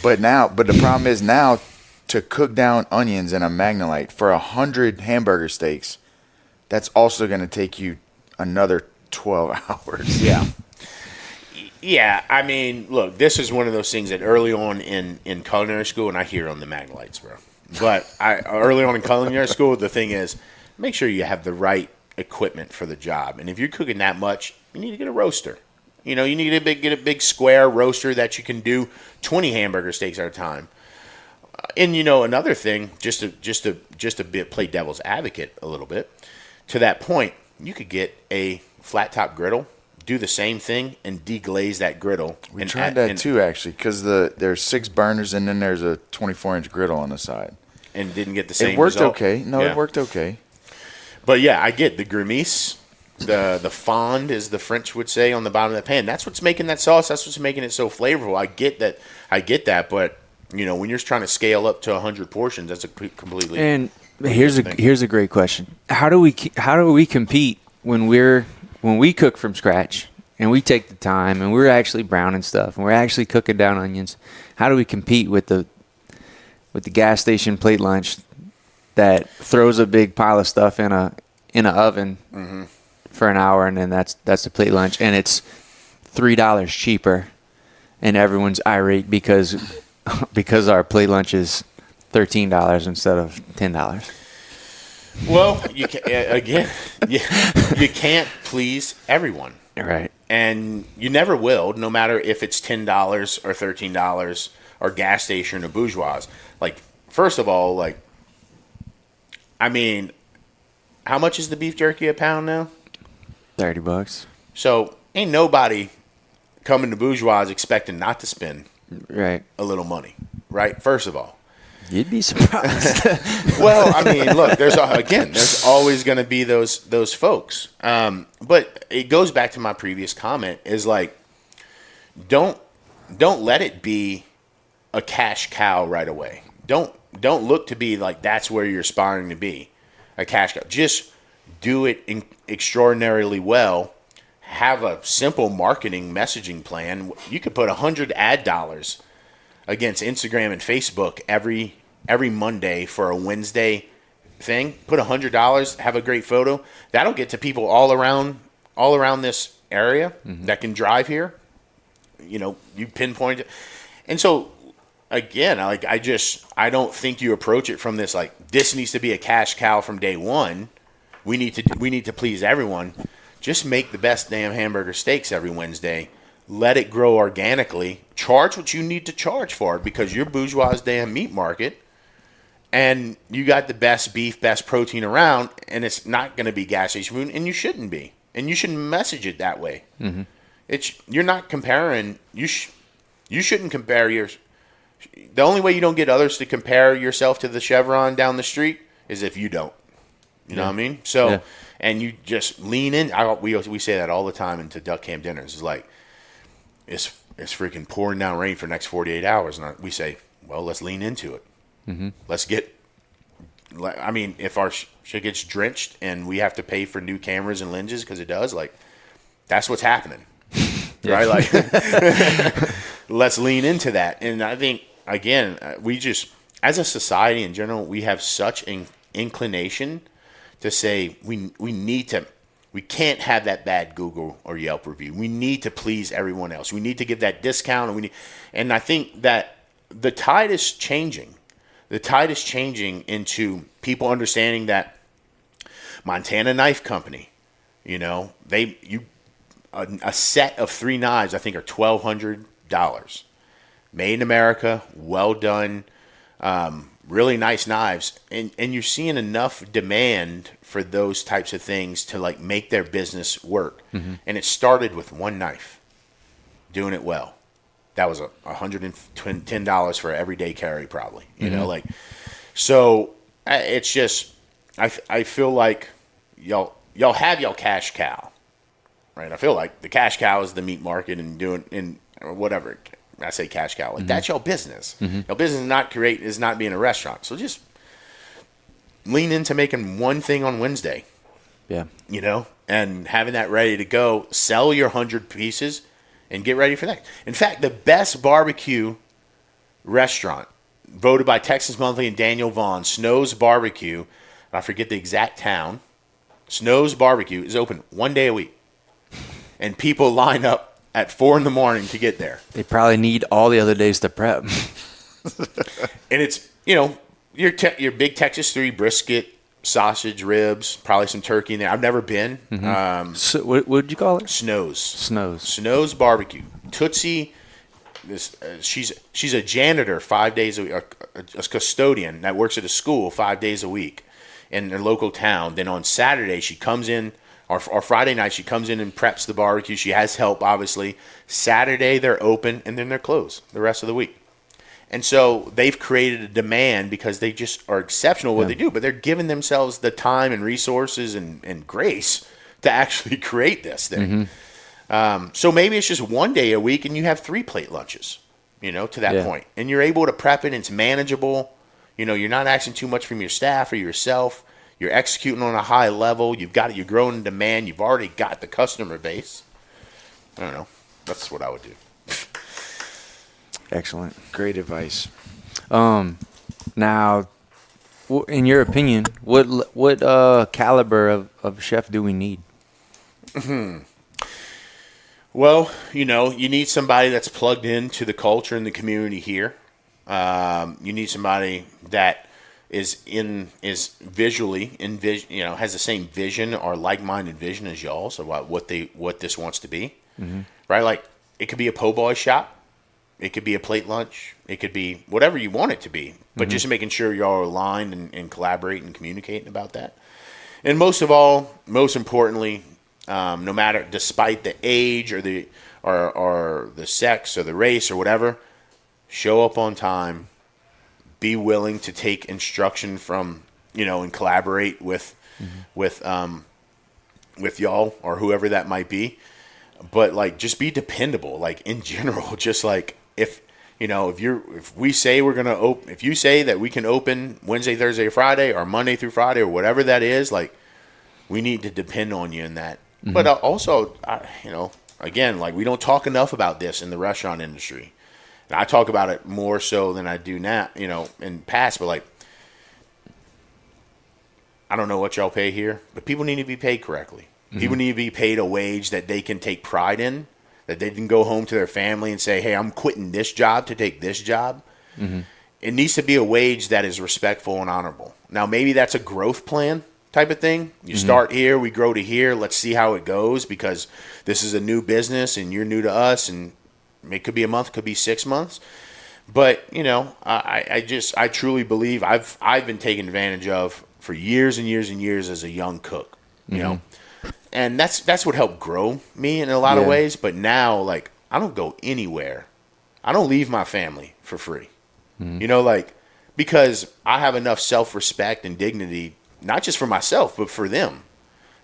But the problem is now to cook down onions in a Magnolite for 100 hamburger steaks, that's also going to take you another 12 hours. Yeah, I mean, look, this is one of those things that early on in culinary school, and I hear on the Magnolites, bro. But early on in culinary school, the thing is, make sure you have the right equipment for the job. And if you're cooking that much, you need to get a roaster. You know, you need to get a big square roaster that you can do 20 hamburger steaks at a time. And another thing, just to play devil's advocate a little bit, to that point, you could get a flat top griddle, do the same thing, and deglaze that griddle. We tried that too, actually, because there's 6 burners and then there's a 24-inch griddle on the side. And didn't get the same It worked result. okay. No, it worked okay. But yeah, I get the grimace. The fond, as the French would say, on the bottom of the pan. That's what's making that sauce. That's what's making it so flavorful. I get that. But when you're trying to scale up to 100 portions, that's a completely. And here's a great question. How do we compete when we cook from scratch and we take the time and we're actually browning stuff and we're actually cooking down onions? How do we compete with the gas station plate lunch that throws a big pile of stuff in a oven? For an hour, and then that's the plate lunch, and it's $3 cheaper, and everyone's irate because our plate lunch is $13 instead of $10. Well, you can't please everyone, right? And you never will, no matter if it's $10 or $13 or gas station or Bourgeois. Like, first of all, I mean, how much is the beef jerky a pound now? $30. So ain't nobody coming to Bourgeois expecting not to spend a little money, right? First of all, you'd be surprised. Well, I mean, look, there's always going to be those folks. But it goes back to my previous comment: is like, don't let it be a cash cow right away. Don't look to be like that's where you're aspiring to be, a cash cow. Just do it extraordinarily well. Have a simple marketing messaging plan. You could put 100 ad dollars against Instagram and Facebook every Monday for a Wednesday thing. Put $100. Have a great photo. That'll get to people all around this area that can drive here. You pinpoint it, and so again, I don't think you approach it from this like this needs to be a cash cow from day one. We need to please everyone. Just make the best damn hamburger steaks every Wednesday. Let it grow organically. Charge what you need to charge for it because you're Bourgeois' damn meat market, and you got the best beef, best protein around, and it's not going to be gas station food, and you shouldn't be, and you shouldn't message it that way. You're not comparing. You shouldn't compare The only way you don't get others to compare yourself to the Chevron down the street is if you don't. You know what I mean? So, and you just lean in. We say that all the time into duck camp dinners. It's like, it's freaking pouring down rain for the next 48 hours. And we say, well, let's lean into it. Mm-hmm. If our shit gets drenched and we have to pay for new cameras and lenses because it does, like, that's what's happening. Right? Like, let's lean into that. And I think, again, we just, as a society in general, we have such an inclination to say we can't have that bad Google or Yelp review. We need to please everyone else. We need to give that discount. And I think that the tide is changing. The tide is changing into people understanding that Montana Knife Company, a set of 3 knives, I think, are $1,200. Made in America, well done, really nice knives. And you're seeing enough demand for those types of things to, like, make their business work. Mm-hmm. And it started with one knife, doing it well. That was $110 for everyday carry, probably. So it's just, I feel like y'all have y'all cash cow, right? I feel like the cash cow is the meat market and or whatever. I say cash cow, like, that's your business. Mm-hmm. Your business is not being a restaurant. So just lean into making one thing on Wednesday. Yeah. And having that ready to go. Sell your 100 pieces. And get ready for that. In fact, the best barbecue restaurant, voted by Texas Monthly and Daniel Vaughn, Snow's Barbecue, I forget the exact town, Snow's Barbecue is open one day a week. And people line up at 4 a.m. to get there. They probably need all the other days to prep. And it's, your big Texas 3 brisket, sausage, ribs, probably some turkey in there. I've never been. Mm-hmm. So what did you call it? Snow's Barbecue. Tootsie, she's a janitor 5 days a week, a custodian that works at a school 5 days a week in their local town. Then on Saturday she comes in, or Friday night she comes in and preps the barbecue. She has help, obviously. Saturday they're open, and then they're closed the rest of the week. And so they've created a demand because they just are exceptional at what they do, but they're giving themselves the time and resources and grace to actually create this thing. Mm-hmm. So maybe it's just one day a week and you have 3 plate lunches, to that point. And you're able to prep it and it's manageable. You're not asking too much from your staff or yourself. You're executing on a high level. You're growing in demand. You've already got the customer base. I don't know. That's what I would do. Excellent. Great advice. Now, in your opinion, what caliber of chef do we need? Well, you need somebody that's plugged into the culture and the community here. You need somebody that has the same vision or like-minded vision as y'all, so what this wants to be, right? Like, it could be a po' boy shop. It could be a plate lunch. It could be whatever you want it to be, but just making sure y'all are aligned and collaborating and communicating about that. And most importantly, no matter, despite the age or the sex or the race or whatever, show up on time. Be willing to take instruction from, and collaborate with y'all or whoever that might be. But, like, just be dependable. Like, in general, just like, if we say we're gonna open, if you say that we can open Wednesday, Thursday, Friday, or Monday through Friday, or whatever that is, like, we need to depend on you in that. Mm-hmm. But also, again, like, we don't talk enough about this in the restaurant industry, and I talk about it more so than I do now, in past. But, like, I don't know what y'all pay here, but people need to be paid correctly. Mm-hmm. People need to be paid a wage that they can take pride in, that they can go home to their family and say, hey, I'm quitting this job to take this job. Mm-hmm. It needs to be a wage that is respectful and honorable. Now, maybe that's a growth plan type of thing. You start here, we grow to here. Let's see how it goes, because this is a new business and you're new to us, and it could be a month, could be 6 months. But, I truly believe I've been taken advantage of for years and years and years as a young cook, you know. And that's what helped grow me in a lot of ways. But now, like, I don't go anywhere. I don't leave my family for free. You know, like, because I have enough self-respect and dignity, not just for myself, but for them.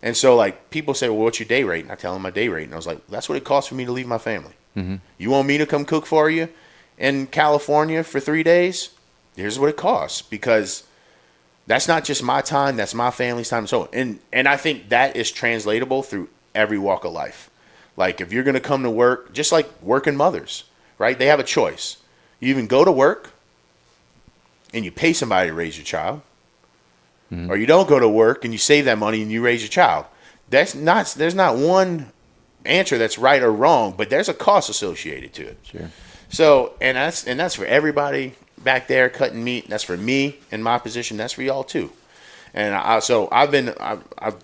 And so, like, people say, well, what's your day rate? And I tell them my day rate. And I was like, that's what it costs for me to leave my family. You want me to come cook for you in California for 3 days? Here's what it costs. Because that's not just my time, that's my family's time. And I think that is translatable through every walk of life. Like, if you're going to come to work, just like working mothers, right? They have a choice. You even go to work and you pay somebody to raise your child, or you don't go to work and you save that money and you raise your child. There's not one answer that's right or wrong, but there's a cost associated to it. Sure. So, and that's for everybody back there cutting meat. That's for me in my position. That's for y'all too. And I've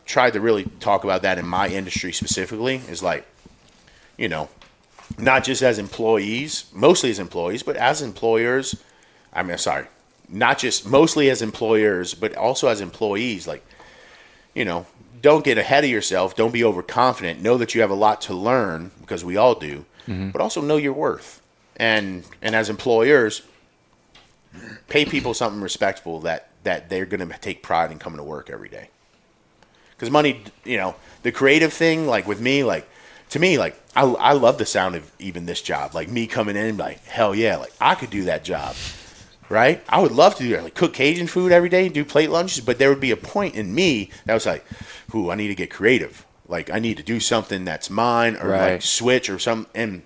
tried to really talk about that in my industry specifically. Is like, you know, not just as employees, mostly as employees, but as employers. Not just mostly as employers, but also as employees. Like, you know, don't get ahead of yourself. Don't be overconfident. Know that you have a lot to learn, because we all do, but also know your worth. And as employers, pay people something respectful that they're going to take pride in coming to work every day. Because money, you know, the creative thing, like with me, like to me, like I love the sound of even this job. Like me coming in, like, hell yeah, like I could do that job. Right? I would love to do that. Like cook Cajun food every day, do plate lunches, but there would be a point in me that was like, ooh, I need to get creative. Like I need to do something that's mine, or like switch or something. And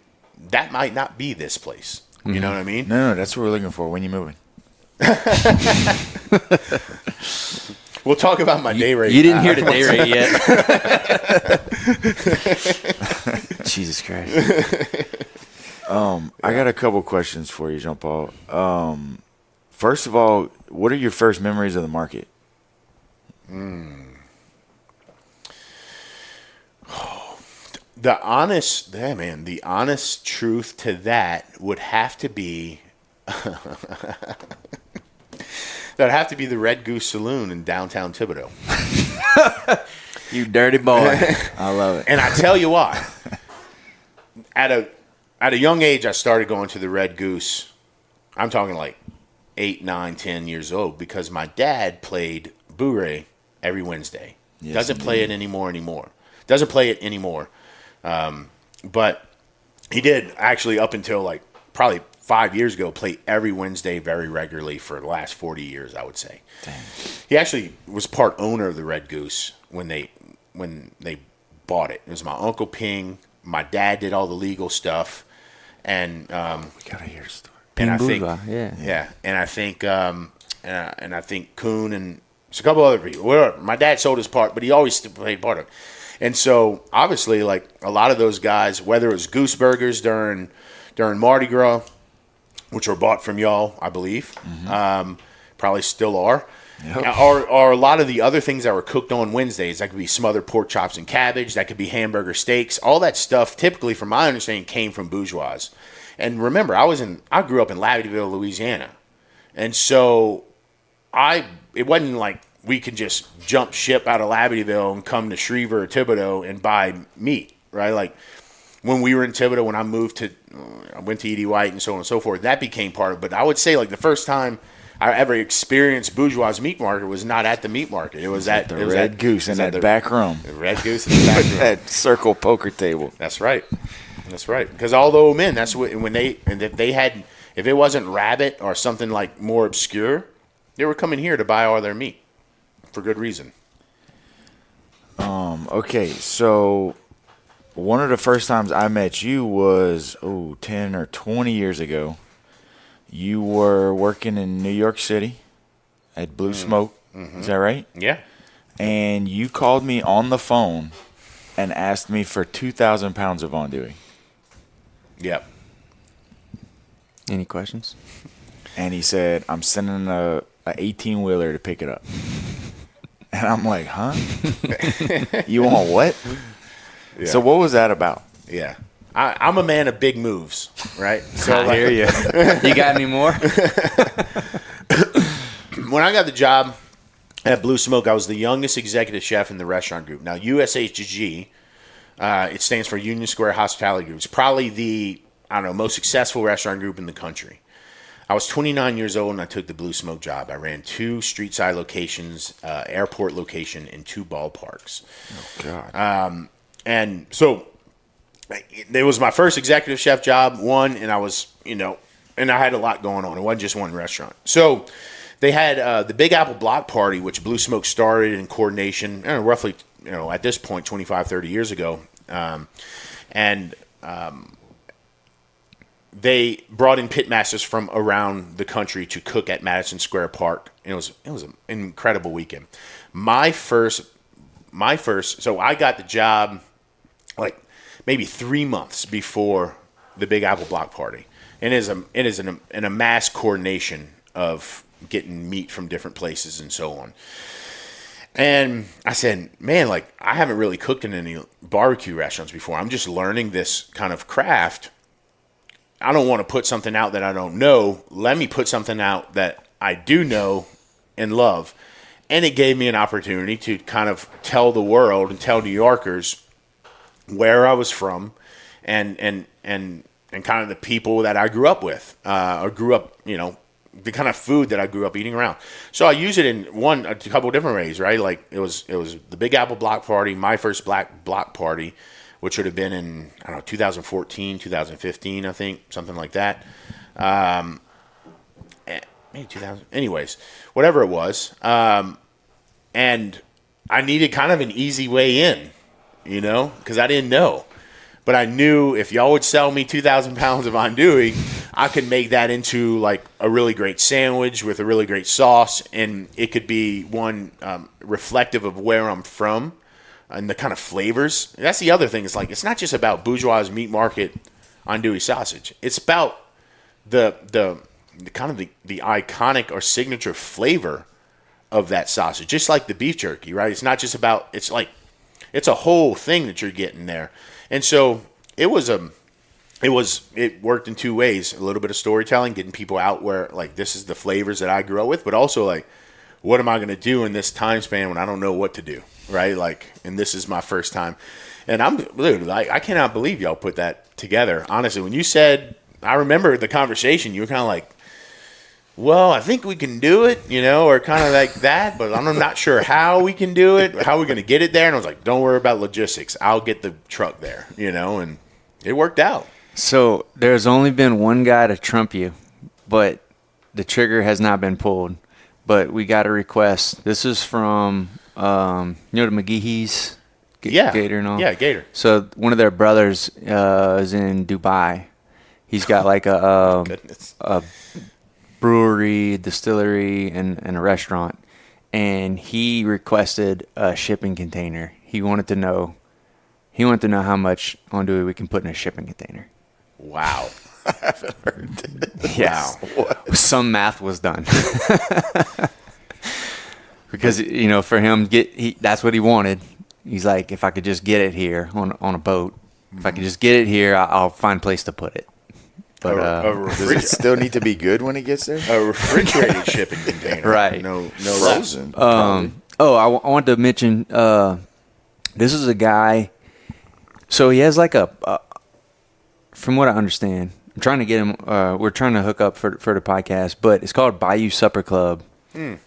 that might not be this place. You know what I mean? No, that's what we're looking for. When you moving? We'll talk about my day rate. You didn't hear the day rate yet. Jesus Christ. I got a couple questions for you, Jean-Paul. First of all, what are your first memories of the market? The honest truth to that would have to be the Red Goose Saloon in downtown Thibodaux. You dirty boy. I love it. And I tell you why. At a young age, I started going to the Red Goose. I'm talking like 8, 9, 10 years old, because my dad played Bourgeois every Wednesday. Yes, Doesn't play it anymore. Doesn't play it anymore. But he did actually, up until like probably 5 years ago, play every Wednesday very regularly for the last 40 years, I would say. Dang. He actually was part owner of the Red Goose when they bought it. It was my Uncle Ping. My dad did all the legal stuff. And We gotta hear a story. and I think, Bourgeois, yeah. and I think, and I think Coon and a couple other people. Well, my dad sold his part, but he always still played part of it. And so, obviously, like a lot of those guys, whether it was Goose Burgers during Mardi Gras, which were bought from y'all, I believe, probably still are, or a lot of the other things that were cooked on Wednesdays. That could be smothered pork chops and cabbage. That could be hamburger steaks. All that stuff, typically, from my understanding, came from Bourgeois. And remember, I grew up in Laverdeville, Louisiana, and so it wasn't like we could just jump ship out of Laverdeville and come to Shreveport or Thibodaux and buy meat, right? Like when we were in Thibodaux, when I went to E.D. White and so on and so forth, that became part of it. But I would say like the first time I ever experienced Bourgeois meat market was not at the meat market. It was at the Red Goose in that back room. The Red Goose in the back room. That circle poker table. That's right. That's right. Because all the old men, that's what if it wasn't rabbit or something like more obscure, they were coming here to buy all their meat for good reason. Okay, so one of the first times I met you was 10 or 20 years ago. You were working in New York City at Blue Smoke. Is that right? Yeah. And you called me on the phone and asked me for 2,000 pounds of andouille. Yep. Any questions? And he said, I'm sending a 18-wheeler to pick it up. And I'm like, huh? You want what? Yeah. So what was that about? Yeah. I'm a man of big moves, right? So I hear you. You got any more? When I got the job at Blue Smoke, I was the youngest executive chef in the restaurant group. Now, USHG, it stands for Union Square Hospitality Group. It's probably the, most successful restaurant group in the country. I was 29 years old and I took the Blue Smoke job. I ran 2 street side locations, airport location, and 2 ballparks. Oh God. And so it was my first executive chef job, and I was, and I had a lot going on. It wasn't just one restaurant. So they had the Big Apple Block Party, which Blue Smoke started in coordination, roughly, at this point, 25, 30 years ago. They brought in pitmasters from around the country to cook at Madison Square Park. And it was an incredible weekend. My first, so I got the job like maybe 3 months before the Big Apple Block Party. And it is a mass coordination of getting meat from different places and so on. And I said, man, like, I haven't really cooked in any barbecue restaurants before. I'm just learning this kind of craft. I don't want to put something out that I don't know. Let me put something out that I do know and love. And it gave me an opportunity to kind of tell the world and tell New Yorkers where I was from and kind of the people that I grew up with, or grew up, the kind of food that I grew up eating around. So I use it in a couple of different ways, right? Like it was the Big Apple Block Party, my first black block party, which would have been in, 2014, 2015, I think, something like that. Maybe 2000. Anyways, whatever it was. And I needed kind of an easy way in, because I didn't know. But I knew if y'all would sell me 2,000 pounds of andouille, I could make that into like a really great sandwich with a really great sauce, and it could be one reflective of where I'm from and the kind of flavors. That's the other thing. It's like it's not just about Bourgeois Meat Market andouille sausage. It's about the kind of the iconic or signature flavor of that sausage, just like the beef jerky, right? It's not just about. It's like it's a whole thing that you're getting there. And so it worked in 2 ways. A little bit of storytelling, getting people out where like this is the flavors that I grew up with, but also like what am I going to do in this time span when I don't know what to do, right? Like, and this is my first time. And I cannot believe y'all put that together. Honestly, when you said, I remember the conversation, you were kind of like, well, I think we can do it, or kind of like that, but I'm not sure how we can do it, how we're going to get it there. And I was like, don't worry about logistics. I'll get the truck there, and it worked out. So there's only been one guy to trump you, but the trigger has not been pulled. But we got a request. This is from, the McGeehees? Gator and all? Yeah, Gator. So one of their brothers is in Dubai. He's got like a brewery, distillery, and a restaurant, and he requested a shipping container. He wanted to know how much andouille we can put in a shipping container. Wow. I haven't heard that. Yes. Wow. Some math was done. Because for him that's what he wanted. He's like, if I could just get it here on a boat, if I could just get it here, I'll find a place to put it. But does it still need to be good when it gets there? A refrigerated shipping container, right? No Frozen. I want to mention this is a guy. So he has like from what I understand, I'm trying to get him. We're trying to hook up for the podcast, but it's called Bayou Supper Club.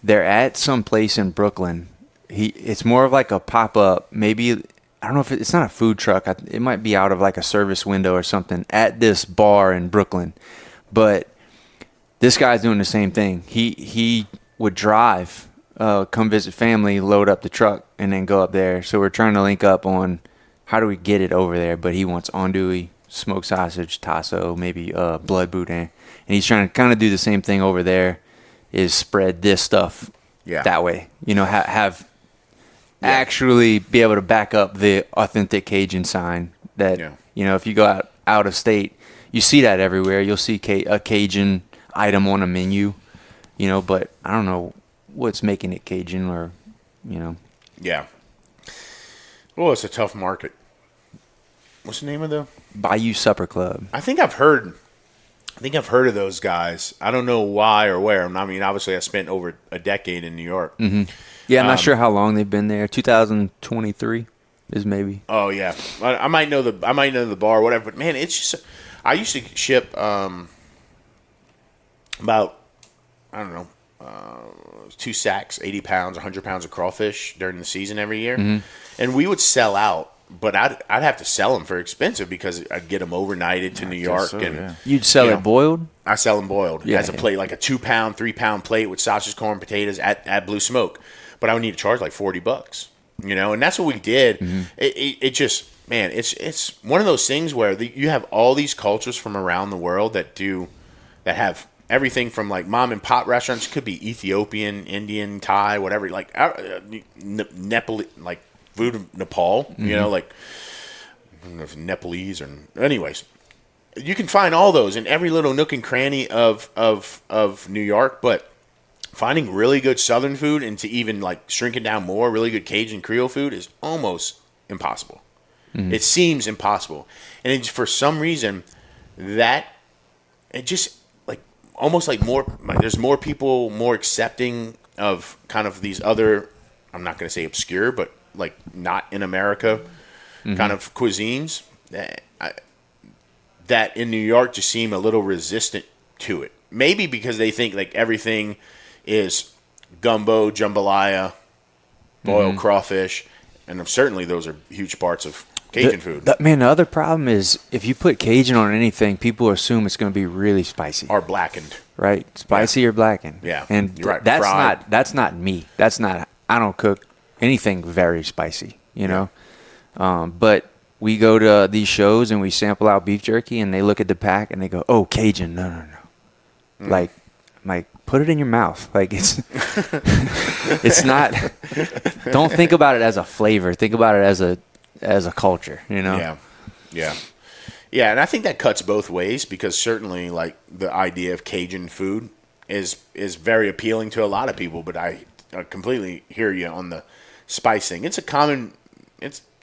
They're at some place in Brooklyn. It's more of like a pop up, maybe. I don't know if it's not a food truck. It might be out of like a service window or something at this bar in Brooklyn. But this guy's doing the same thing. He would drive, come visit family, load up the truck, and then go up there. So we're trying to link up on how do we get it over there. But he wants andouille, smoked sausage, tasso, maybe blood boudin. And he's trying to kind of do the same thing over there, is spread this stuff that way. Have actually be able to back up the authentic Cajun sign that, if you go out of state, you see that everywhere. You'll see a Cajun item on a menu, but I don't know what's making it Cajun or. Yeah. Well, it's a tough market. What's the name of the Bayou Supper Club? I think I've heard of those guys. I don't know why or where. I mean, obviously I spent over a decade in New York. Mm-hmm. Yeah, I'm not sure how long they've been there. 2023 is maybe. Oh yeah, I might know the bar, or whatever. But man, it's just I used to ship about, I don't know, 2 sacks, 80 pounds, 100 pounds of crawfish during the season every year. And we would sell out, but I'd have to sell them for expensive because I'd get them overnighted to New York. so, and yeah. You'd sell it boiled? I sell them boiled as a yeah. plate, like a 2-pound, 3-pound plate with sausage, corn, potatoes at Blue Smoke. But I would need to charge like $40, and that's what we did. It just, man, it's one of those things where you have all these cultures from around the world that have everything from like mom and pop restaurants, could be Ethiopian, Indian, Thai, whatever, like Nepal, like food of Nepal, like I don't know if Nepalese or anyways. You can find all those in every little nook and cranny of New York, but finding really good Southern food and to even like shrink it down more, really good Cajun Creole food is almost impossible. It seems impossible, and for some reason that it just like almost like more. Like there's more people more accepting of kind of these other. I'm not going to say obscure, but like not in America kind of cuisines that in New York just seem a little resistant to it. Maybe because they think like everything is gumbo, jambalaya, boiled crawfish, and certainly those are huge parts of Cajun food. Man, the other problem is if you put Cajun on anything, people assume it's going to be really spicy. Are blackened. Right? Spicy or blackened. Yeah. And You're right. that's not me. I don't cook anything very spicy, know? But we go to these shows and we sample out beef jerky and they look at the pack and they go, "Oh, Cajun, no." Like, put it in your mouth. Like it's not. Don't think about it as a flavor. Think about it as a culture. Yeah. And I think that cuts both ways because certainly like the idea of Cajun food is very appealing to a lot of people. But I completely hear you on the spice thing. It's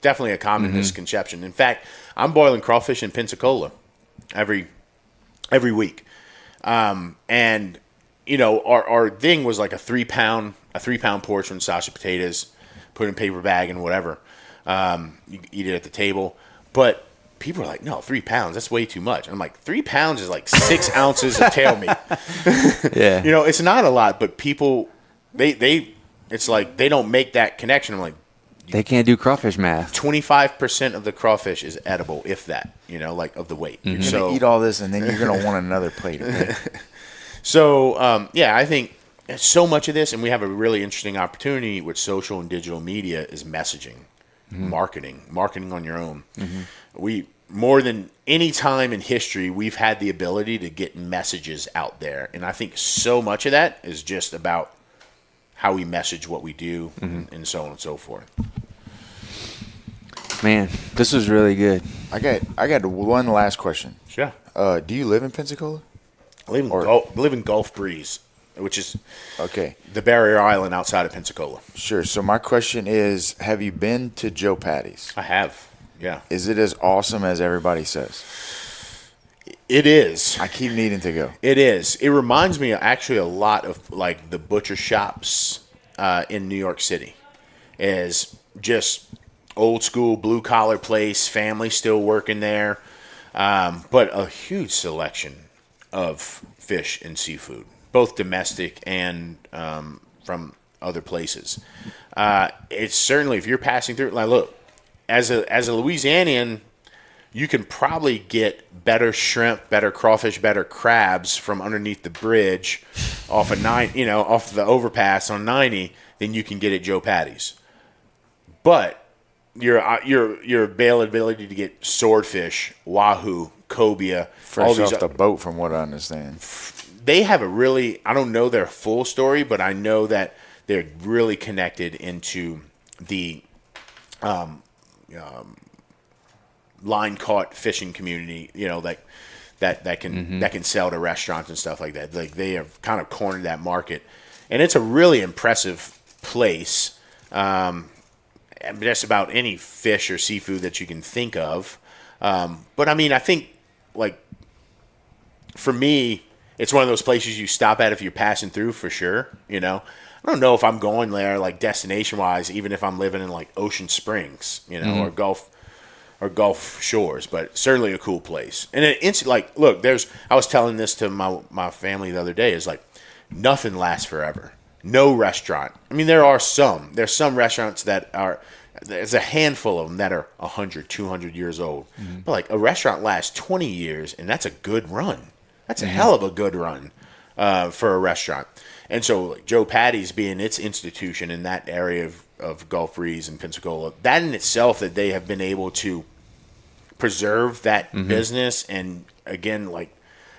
definitely a common misconception. In fact, I'm boiling crawfish in Pensacola every week. And our thing was like a 3-pound portion, sausage, potatoes, put in a paper bag and whatever. You eat it at the table, but people are like, "No, 3 pounds, that's way too much." And I'm like, 3 pounds is like 6 ounces of tail meat. Yeah. It's not a lot, but people, it's like they don't make that connection. I'm like, they can't do crawfish math. 25% of the crawfish is edible, if that, like of the weight. You're going to eat all this and then you're going to want another plate. Okay? So, I think so much of this, and we have a really interesting opportunity with social and digital media, is messaging, marketing on your own. We, more than any time in history, we've had the ability to get messages out there. And I think so much of that is just about how we message what we do and so on and so forth. Man, this was really good. I got one last question. Sure. Do you live in Pensacola? I live in Gulf Breeze, which is the barrier island outside of Pensacola. Sure. So my question is, have you been to Joe Patty's? I have, yeah. Is it as awesome as everybody says? It is. I keep needing to go. It is. It reminds me actually a lot of like the butcher shops in New York City. Is just old school blue collar place, family still working there, but a huge selection of fish and seafood, both domestic and from other places. It's certainly, if you're passing through, like, look, as a Louisianian, you can probably get better shrimp, better crawfish, better crabs from underneath the bridge off off the overpass on 90 than you can get at Joe Patty's. But your availability to get swordfish, wahoo, cobia, Fresh all these off the boat, from what I understand. They have I don't know their full story, but I know that they're really connected into the line caught fishing community, that can sell to restaurants and stuff like that. Like they have kind of cornered that market, and it's a really impressive place. Just about any fish or seafood that you can think of. But I mean, I think like for me, it's one of those places you stop at if you're passing through for sure. I don't know if I'm going there like destination wise, even if I'm living in like Ocean Springs, or Gulf or Gulf Shores, but certainly a cool place. And it's like, look, I was telling this to my family the other day, is like, nothing lasts forever. No restaurant. I mean, there's some restaurants that are, there's a handful of them that are 100, 200 years old. Mm-hmm. But like a restaurant lasts 20 years, and that's a good run. That's a hell of a good run for a restaurant. And so like, Joe Patty's being its institution in that area of Gulf Breeze and Pensacola, that in itself, that they have been able to preserve that business. And again, like,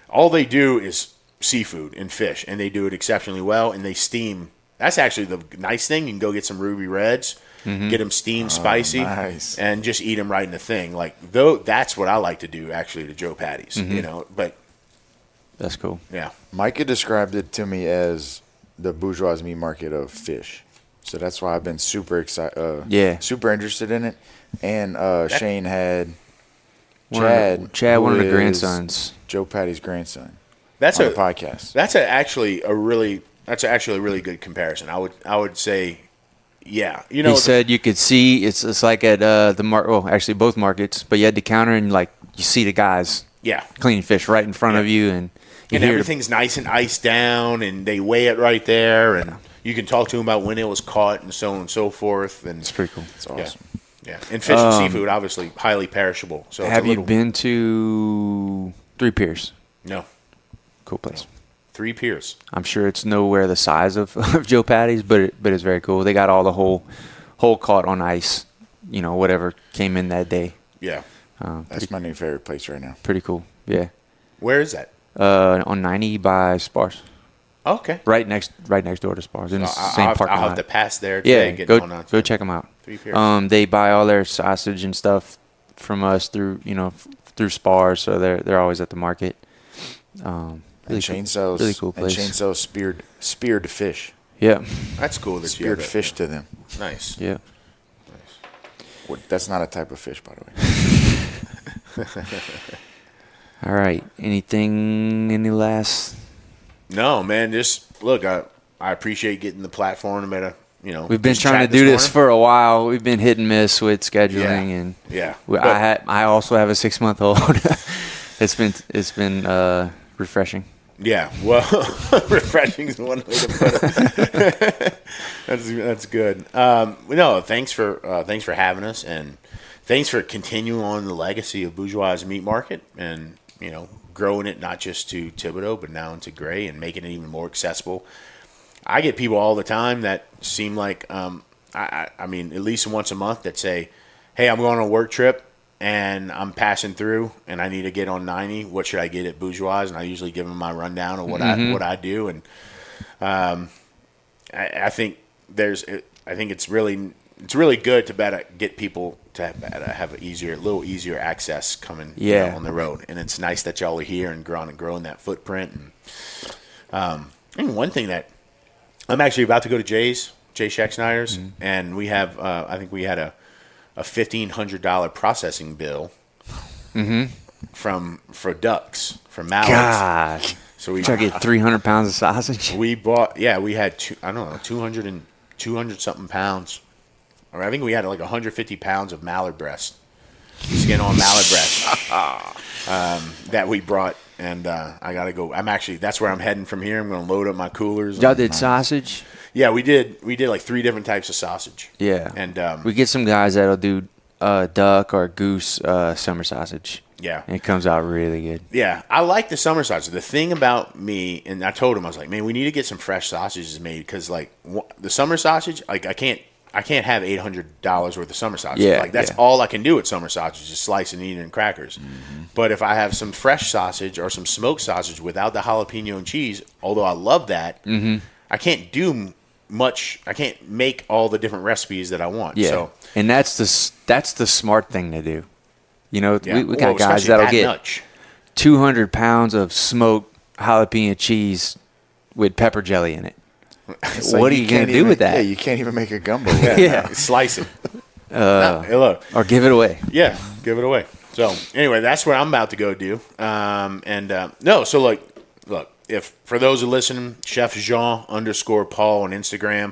all they do is seafood and fish, and they do it exceptionally well, and they steam. That's actually the nice thing. You can go get some Ruby Reds, get them steamed spicy, nice. and just eat them right in the thing. Like, though, that's what I like to do actually to Joe Patty's, you know, but That's cool. yeah. Micah described it to me as the Bourgeois meat market of fish. So that's why I've been super excited, super interested in it. And Shane had Chad, one of the who is grandsons. Joe Patty's grandson. That's on a the podcast. That's actually a really good comparison. I would say, yeah. You know, He said you could see it's like at actually both markets, but you had the counter and like you see the guys cleaning fish right in front of you, and everything's nice and iced down, and they weigh it right there, and you can talk to them about when it was caught and so on and so forth. And it's pretty cool. It's awesome. Yeah, and fish and seafood obviously highly perishable. So have you been to Three Piers? No. Cool place. No. Three Piers. I'm sure it's nowhere the size of Joe Patty's, but it's very cool. They got all the whole caught on ice, you know, whatever came in that day. Yeah. That's my new favorite place right now. Pretty cool. Yeah. Where is that? On 90 by Spars. Okay. Right next door to Spars in the same parking lot. I'll have to pass there today. Yeah, go check them out. Three Piers. They buy all their sausage and stuff from us through Spars, so they're always at the market. Really sells really cool place. And Shane sells speared fish. Yeah. That's cool. That Speared fish to them. Nice. Yeah. Well, that's not a type of fish, by the way. All right. Any last? No, man. Just look. I appreciate getting the platform to we've been trying to do this for a while. We've been hit and miss with scheduling, I also have a 6-month-old. It's been refreshing. Yeah, well, refreshing is one way to put it. That's good. No, thanks for having us, and thanks for continuing on the legacy of Bourgeois Meat Market, and growing it not just to Thibodaux but now into Gray, and making it even more accessible. I get people all the time that seem like, I mean, at least once a month that say, "Hey, I'm going on a work trip and I'm passing through and I need to get on 90. What should I get at Bourgeois?" And I usually give them my rundown of what I do. And I think it's really good to get people to have a little easier access coming on the road. And it's nice that y'all are here and growing that footprint. And one thing that I'm actually about to go to Jay Scheck-Snyder's, and we have I think we had a $1,500 processing bill for ducks, for mallards. God. So we try to get 300 pounds of sausage. We had 200 something pounds. Or I think we had like 150 pounds of mallard breast, skin on mallard breast, that we brought. And I got to go. That's where I'm heading from here. I'm going to load up my coolers. Y'all did sausage? Yeah, we did like 3 different types of sausage. Yeah. And we get some guys that'll do duck or goose summer sausage. Yeah. And it comes out really good. Yeah. I like the summer sausage. The thing about me, and I told him, I was like, man, we need to get some fresh sausages made, because like the summer sausage, like I can't have $800 worth of summer sausage. Yeah, like that's all I can do with summer sausage, is slice and eat it in crackers. But if I have some fresh sausage or some smoked sausage without the jalapeno and cheese, although I love that, I can't do much. I can't make all the different recipes that I want. Yeah. So, and that's the smart thing to do. We got Well, guys especially that'll that get much. 200 pounds of smoked jalapeno cheese with pepper jelly in it. What are you going to do with that? Yeah, you can't even make a gumbo. Yeah. Slice it. Look. Or give it away. Yeah, give it away. So anyway, that's what I'm about to go do. So look, if for those who listen, Chef Jean _Paul on Instagram,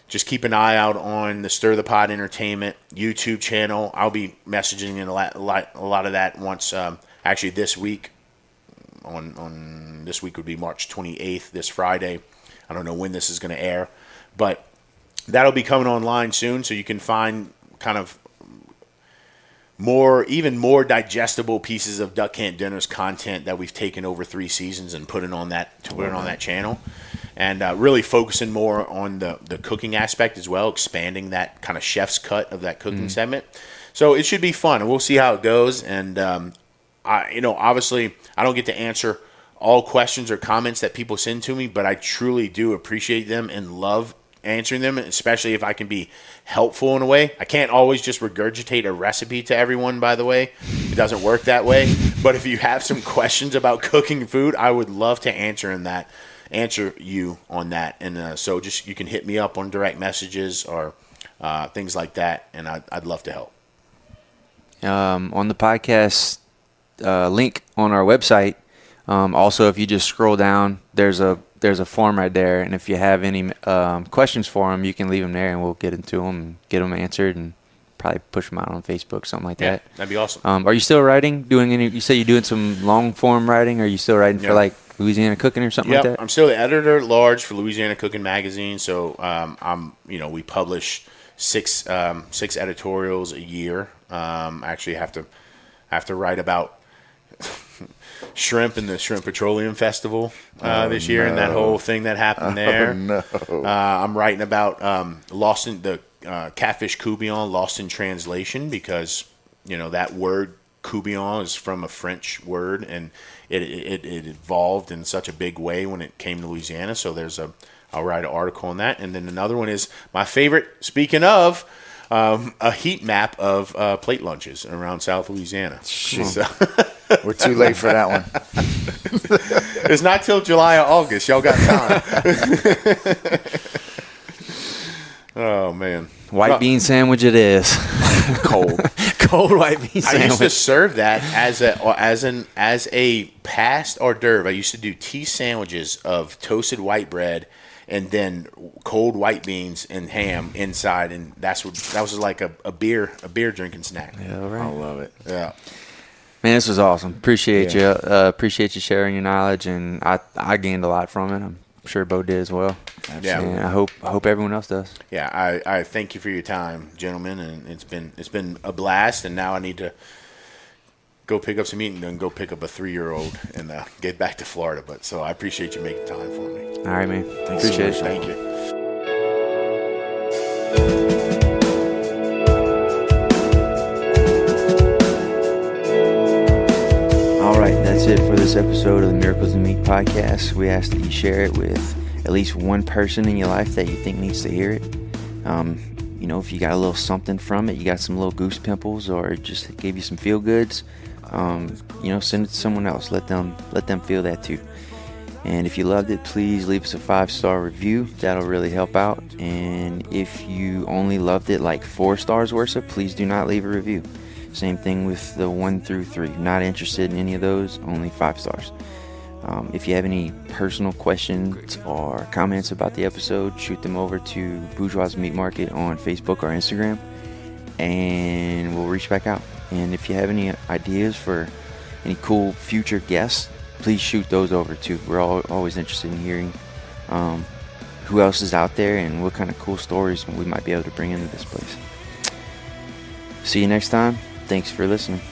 just keep an eye out on the Stir the Pot Entertainment YouTube channel. I'll be messaging in a lot of that once, actually this week. On this week would be March 28th, this Friday. I don't know when this is going to air, but that'll be coming online soon, so you can find kind of even more digestible pieces of Duck Camp Dinners content that we've taken over 3 seasons and put it on that channel, and really focusing more on the cooking aspect as well, expanding that kind of chef's cut of that cooking segment. So it should be fun, and we'll see how it goes. And obviously, I don't get to answer all questions or comments that people send to me, but I truly do appreciate them and love answering them, especially if I can be helpful in a way. I can't always just regurgitate a recipe to everyone, by the way. It doesn't work that way. But if you have some questions about cooking food, I would love to answer you on that. And so just you can hit me up on direct messages or things like that, and I'd love to help. On the podcast link on our website, also, if you just scroll down, there's a form right there, and if you have any questions for them, you can leave them there, and we'll get into them and get them answered, and probably push them out on Facebook, something like that. That'd be awesome. Are you still writing? You say you're doing some long form writing? Are you still writing for like Louisiana Cooking or something like that? I'm still the editor at large for Louisiana Cooking magazine. So we publish six editorials a year. I actually have to write about shrimp and the Shrimp Petroleum Festival this year, and that whole thing that happened there. I'm writing about catfish coubillon lost in translation, because that word coubillon is from a French word, and it evolved in such a big way when it came to Louisiana. So I'll write an article on that. And then another one is my favorite, speaking of, a heat map of plate lunches around South Louisiana. So, we're too late for that one. It's not till July or August. Y'all got time. Oh, man. White bean sandwich it is. Cold white bean sandwich. I used to serve that as a past hors d'oeuvre. I used to do tea sandwiches of toasted white bread and then cold white beans and ham inside, and that was like a beer drinking snack. Yeah, right. I love it. Yeah. Man, this was awesome. Appreciate you. Appreciate you sharing your knowledge, and I gained a lot from it. I'm sure Bo did as well. Absolutely. Yeah. And I hope everyone else does. Yeah, I thank you for your time, gentlemen, and it's been a blast. And now I need to go pick up some meat and then go pick up a 3-year-old and get back to Florida. But so I appreciate you making time for me. All right, man. Thanks Appreciate so much. it. Thank you. All right, that's it for this episode of the Miracles in Meat podcast. We ask that you share it with at least one person in your life that you think needs to hear it. If you got a little something from it, you got some little goose pimples, or just gave you some feel goods, send it to someone else. Let them feel that too. And if you loved it, please leave us a 5-star review. That'll really help out. And if you only loved it like 4 stars worth of, please do not leave a review. Same thing with the 1 through 3. Not interested in any of those, only 5 stars. If you have any personal questions or comments about the episode, shoot them over to Bourgeois Meat Market on Facebook or Instagram, and we'll reach back out. And if you have any ideas for any cool future guests, please shoot those over too. We're always interested in hearing who else is out there and what kind of cool stories we might be able to bring into this place. See you next time. Thanks for listening.